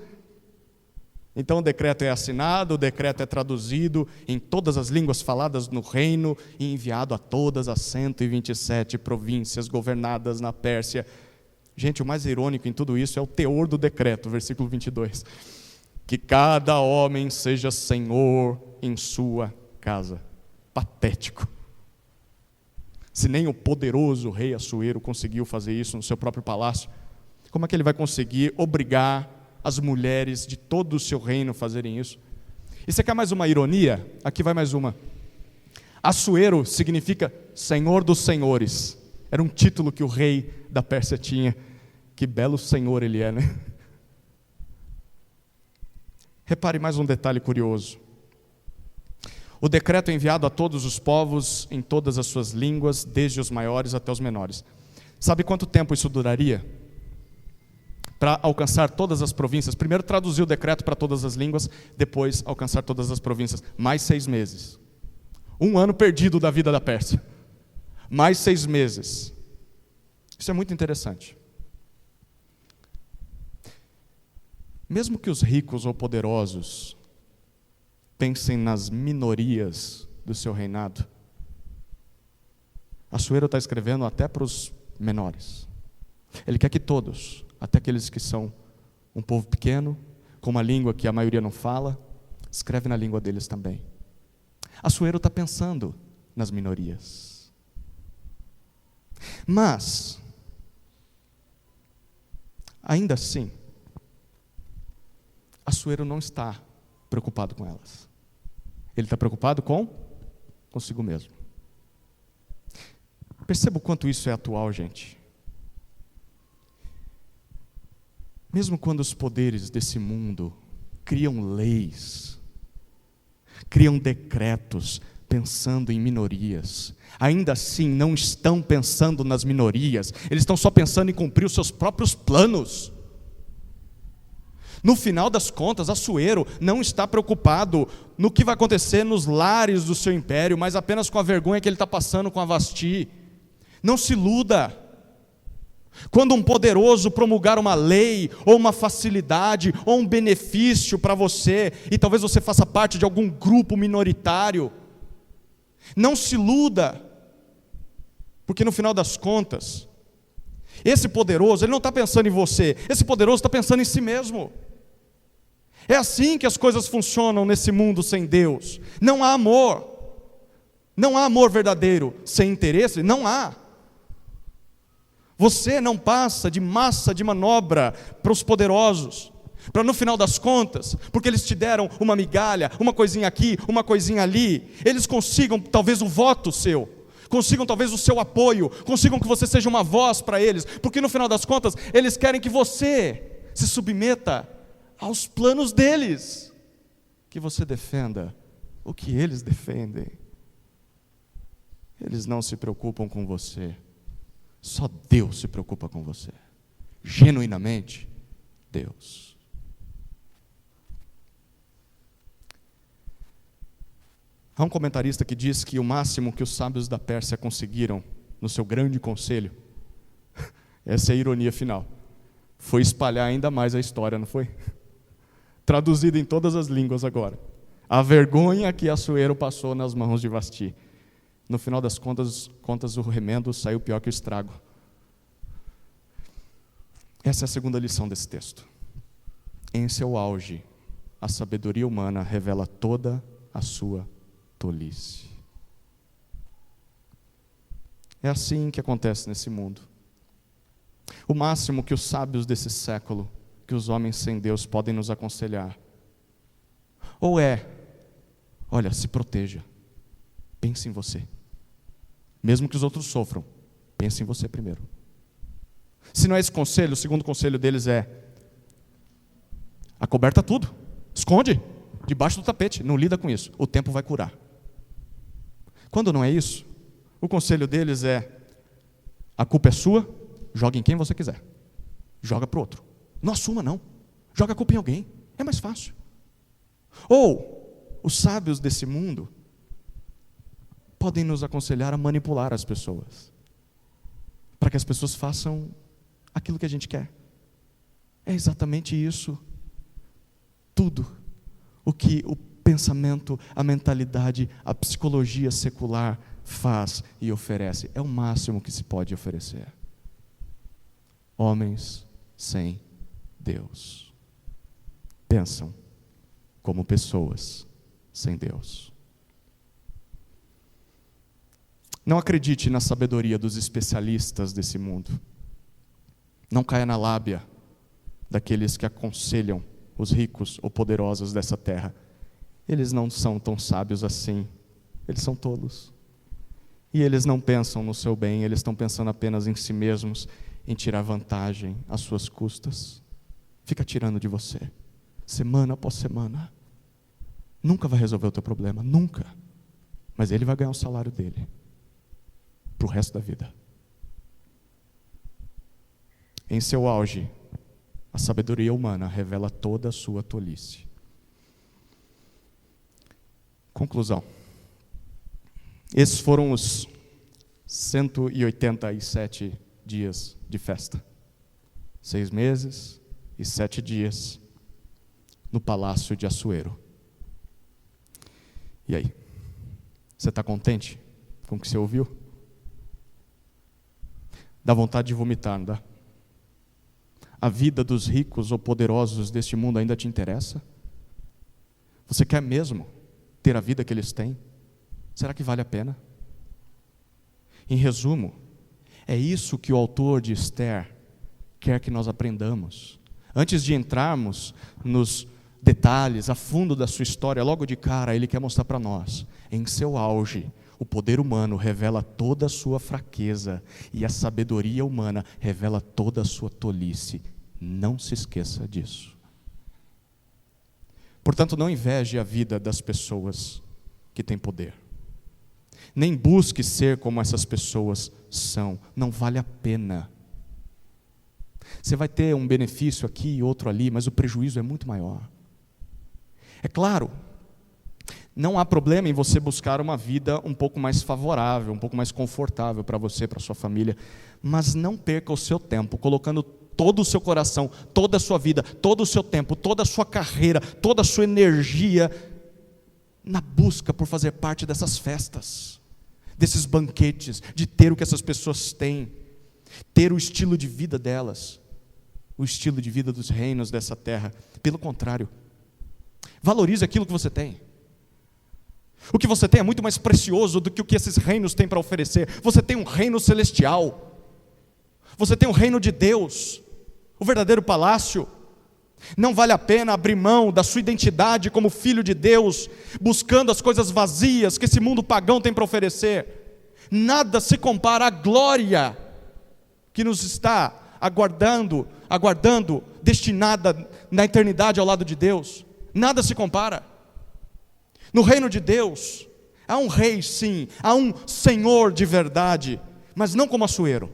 Então o decreto é assinado, o decreto é traduzido em todas as línguas faladas no reino e enviado a todas as 127 províncias governadas na Pérsia. Gente, o mais irônico em tudo isso é o teor do decreto, versículo 22. Que cada homem seja senhor em sua casa. Patético. Se nem o poderoso rei Assuero conseguiu fazer isso no seu próprio palácio, como é que ele vai conseguir obrigar as mulheres de todo o seu reino a fazerem isso? E você quer mais uma ironia? Aqui vai mais uma. Assuero significa Senhor dos Senhores. Era um título que o rei da Pérsia tinha. Que belo senhor ele é, né? Repare mais um detalhe curioso. O decreto é enviado a todos os povos, em todas as suas línguas, desde os maiores até os menores. Sabe quanto tempo isso duraria? Para alcançar todas as províncias. Primeiro traduzir o decreto para todas as línguas, depois alcançar todas as províncias. Mais 6 meses. 1 ano perdido da vida da Pérsia. Mais 6 meses. Isso é muito interessante. Mesmo que os ricos ou poderosos pensem nas minorias do seu reinado, Assuero está escrevendo até para os menores. Ele quer que todos, até aqueles que são um povo pequeno, com uma língua que a maioria não fala, escreve na língua deles também. Assuero está pensando nas minorias. Mas, ainda assim, Assuero não está preocupado com elas. Ele está preocupado consigo mesmo. Perceba o quanto isso é atual, gente. Mesmo quando os poderes desse mundo criam leis, criam decretos pensando em minorias, ainda assim não estão pensando nas minorias, eles estão só pensando em cumprir os seus próprios planos. No final das contas, Assuero não está preocupado no que vai acontecer nos lares do seu império, mas apenas com a vergonha que ele está passando com a Vasti. Não se iluda. Quando um poderoso promulgar uma lei, ou uma facilidade, ou um benefício para você, e talvez você faça parte de algum grupo minoritário, não se iluda, porque no final das contas, esse poderoso, ele não está pensando em você, esse poderoso está pensando em si mesmo. É assim que as coisas funcionam nesse mundo sem Deus. Não há amor verdadeiro sem interesse, não há. Você não passa de massa de manobra para os poderosos, para no final das contas, porque eles te deram uma migalha, uma coisinha aqui, uma coisinha ali, eles consigam talvez o voto seu, consigam talvez o seu apoio, consigam que você seja uma voz para eles, porque no final das contas, eles querem que você se submeta aos planos deles, que você defenda o que eles defendem. Eles não se preocupam com você, só Deus se preocupa com você, genuinamente Deus. Há um comentarista que diz que o máximo que os sábios da Pérsia conseguiram no seu grande conselho, essa é a ironia final, foi espalhar ainda mais a história, não foi? Traduzida em todas as línguas agora. A vergonha que Assuero passou nas mãos de Vasti. No final das contas, o remendo saiu pior que o estrago. Essa é a segunda lição desse texto. Em seu auge, a sabedoria humana revela toda a sua tolice. É assim que acontece nesse mundo. O máximo que os sábios desse século, que os homens sem Deus podem nos aconselhar, ou olha, se proteja, pense em você, mesmo que os outros sofram, pense em você primeiro. Se não é esse conselho, o segundo conselho deles é: acoberta tudo, esconde debaixo do tapete, não lida com isso, o tempo vai curar. Quando não é isso, o conselho deles é: a culpa é sua, joga em quem você quiser, joga para o outro. Não assuma não, joga a culpa em alguém, é mais fácil. Ou, os sábios desse mundo podem nos aconselhar a manipular as pessoas, para que as pessoas façam aquilo que a gente quer. É exatamente isso, tudo o que o pensamento, a mentalidade, a psicologia secular faz e oferece, é o máximo que se pode oferecer. Homens sem Deus pensam como pessoas sem Deus. Não acredite na sabedoria dos especialistas desse mundo. Não caia na lábia daqueles que aconselham os ricos ou poderosos dessa terra. Eles não são tão sábios assim. Eles são tolos. E eles não pensam no seu bem, eles estão pensando apenas em si mesmos, em tirar vantagem às suas custas. Fica tirando de você, semana após semana. Nunca vai resolver o teu problema, nunca. Mas ele vai ganhar o salário dele para o resto da vida. Em seu auge, a sabedoria humana revela toda a sua tolice. Conclusão. Esses foram os 187 dias de festa. 6 meses e 7 dias no palácio de Assuero. E aí? Você está contente com o que você ouviu? Dá vontade de vomitar, não dá? A vida dos ricos ou poderosos deste mundo ainda te interessa? Você quer mesmo ter a vida que eles têm? Será que vale a pena? Em resumo, é isso que o autor de Esther quer que nós aprendamos. Antes de entrarmos nos detalhes, a fundo da sua história, logo de cara, ele quer mostrar para nós, em seu auge, O poder humano revela toda a sua fraqueza e a sabedoria humana revela toda a sua tolice. Não se esqueça disso. Portanto, não inveje a vida das pessoas que têm poder. Nem busque ser como essas pessoas são. Não vale a pena. Você vai ter um benefício aqui e outro ali, mas o prejuízo é muito maior. É claro, não há problema em você buscar uma vida um pouco mais favorável, um pouco mais confortável para você, para sua família, mas não perca o seu tempo colocando todo o seu coração, toda a sua vida, todo o seu tempo, toda a sua carreira, toda a sua energia na busca por fazer parte dessas festas, desses banquetes, de ter o que essas pessoas têm, ter o estilo de vida delas, o estilo de vida dos reinos dessa terra. Pelo contrário, valorize aquilo que você tem. O que você tem é muito mais precioso do que o que esses reinos têm para oferecer. Você tem um reino celestial, você tem um reino de Deus, o verdadeiro palácio. Não vale a pena abrir mão da sua identidade como filho de Deus, buscando as coisas vazias que esse mundo pagão tem para oferecer. Nada se compara à glória que nos está aguardando, destinada na eternidade ao lado de Deus. Nada se compara. No reino de Deus, há um rei sim, há um Senhor de verdade, mas não como Assuero.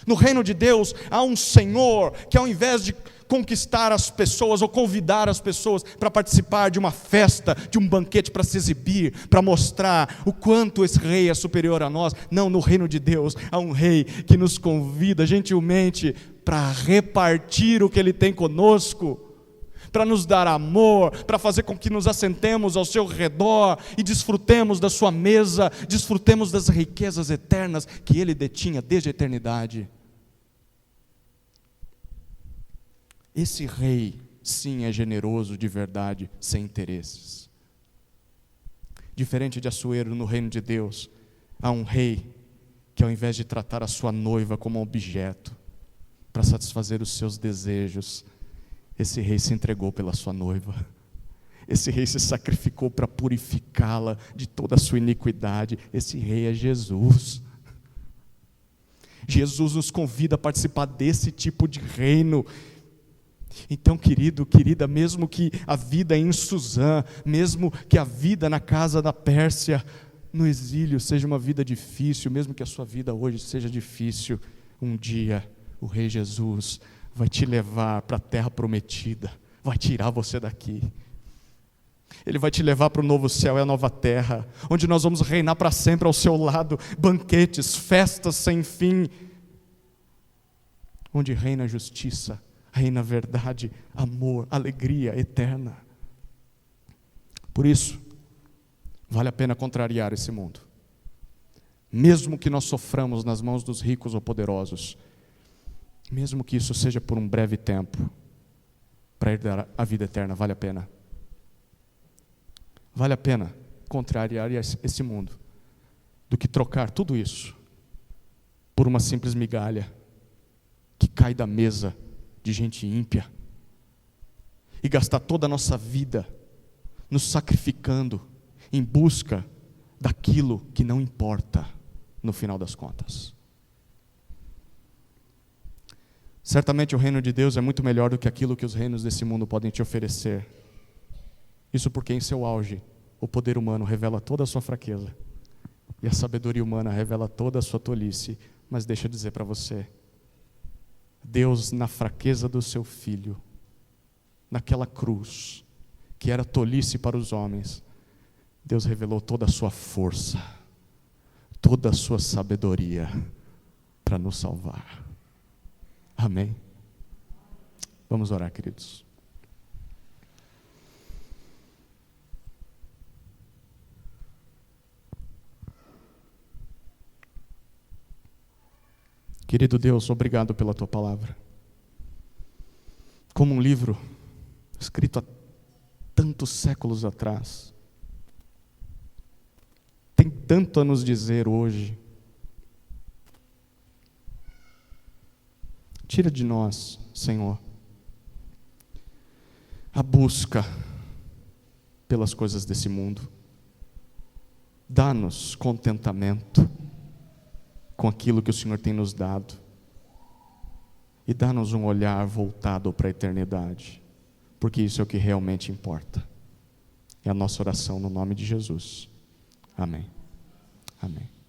No reino de Deus, há um Senhor que, ao invés de conquistar as pessoas ou convidar as pessoas para participar de uma festa, de um banquete, para se exibir, para mostrar o quanto esse rei é superior a nós, não, no reino de Deus há um rei que nos convida gentilmente para repartir o que ele tem conosco, para nos dar amor, para fazer com que nos assentemos ao seu redor e desfrutemos da sua mesa, desfrutemos das riquezas eternas que ele detinha desde a eternidade. Esse rei, sim, é generoso de verdade, sem interesses. Diferente de Assuero, no reino de Deus, há um rei que, ao invés de tratar a sua noiva como um objeto para satisfazer os seus desejos, esse rei se entregou pela sua noiva. Esse rei se sacrificou para purificá-la de toda a sua iniquidade. Esse rei é Jesus. Jesus nos convida a participar desse tipo de reino. Então, querido, querida, mesmo que a vida em Suzã, mesmo que a vida na casa da Pérsia, no exílio, seja uma vida difícil, mesmo que a sua vida hoje seja difícil, um dia o Rei Jesus vai te levar para a terra prometida, vai tirar você daqui. Ele vai te levar para o novo céu e a nova terra, onde nós vamos reinar para sempre ao seu lado, banquetes, festas sem fim, onde reina a justiça, reina a verdade, amor, alegria eterna. Por isso, vale a pena contrariar esse mundo. Mesmo que nós soframos nas mãos dos ricos ou poderosos, mesmo que isso seja por um breve tempo, para herdar a vida eterna, vale a pena. Vale a pena contrariar esse mundo, do que trocar tudo isso por uma simples migalha que cai da mesa de gente ímpia, e gastar toda a nossa vida nos sacrificando em busca daquilo que não importa no final das contas. Certamente o reino de Deus é muito melhor do que aquilo que os reinos desse mundo podem te oferecer. Isso porque em seu auge, o poder humano revela toda a sua fraqueza, e a sabedoria humana revela toda a sua tolice. Mas deixa eu dizer para você, Deus, na fraqueza do seu Filho, naquela cruz, que era tolice para os homens, Deus revelou toda a sua força, toda a sua sabedoria para nos salvar. Amém? Vamos orar, queridos. Querido Deus, obrigado pela Tua palavra. Como um livro escrito há tantos séculos atrás, tem tanto a nos dizer hoje. Tira de nós, Senhor, a busca pelas coisas desse mundo. Dá-nos contentamento com aquilo que o Senhor tem nos dado. E dá-nos um olhar voltado para a eternidade, porque isso é o que realmente importa. É a nossa oração no nome de Jesus. Amém. Amém.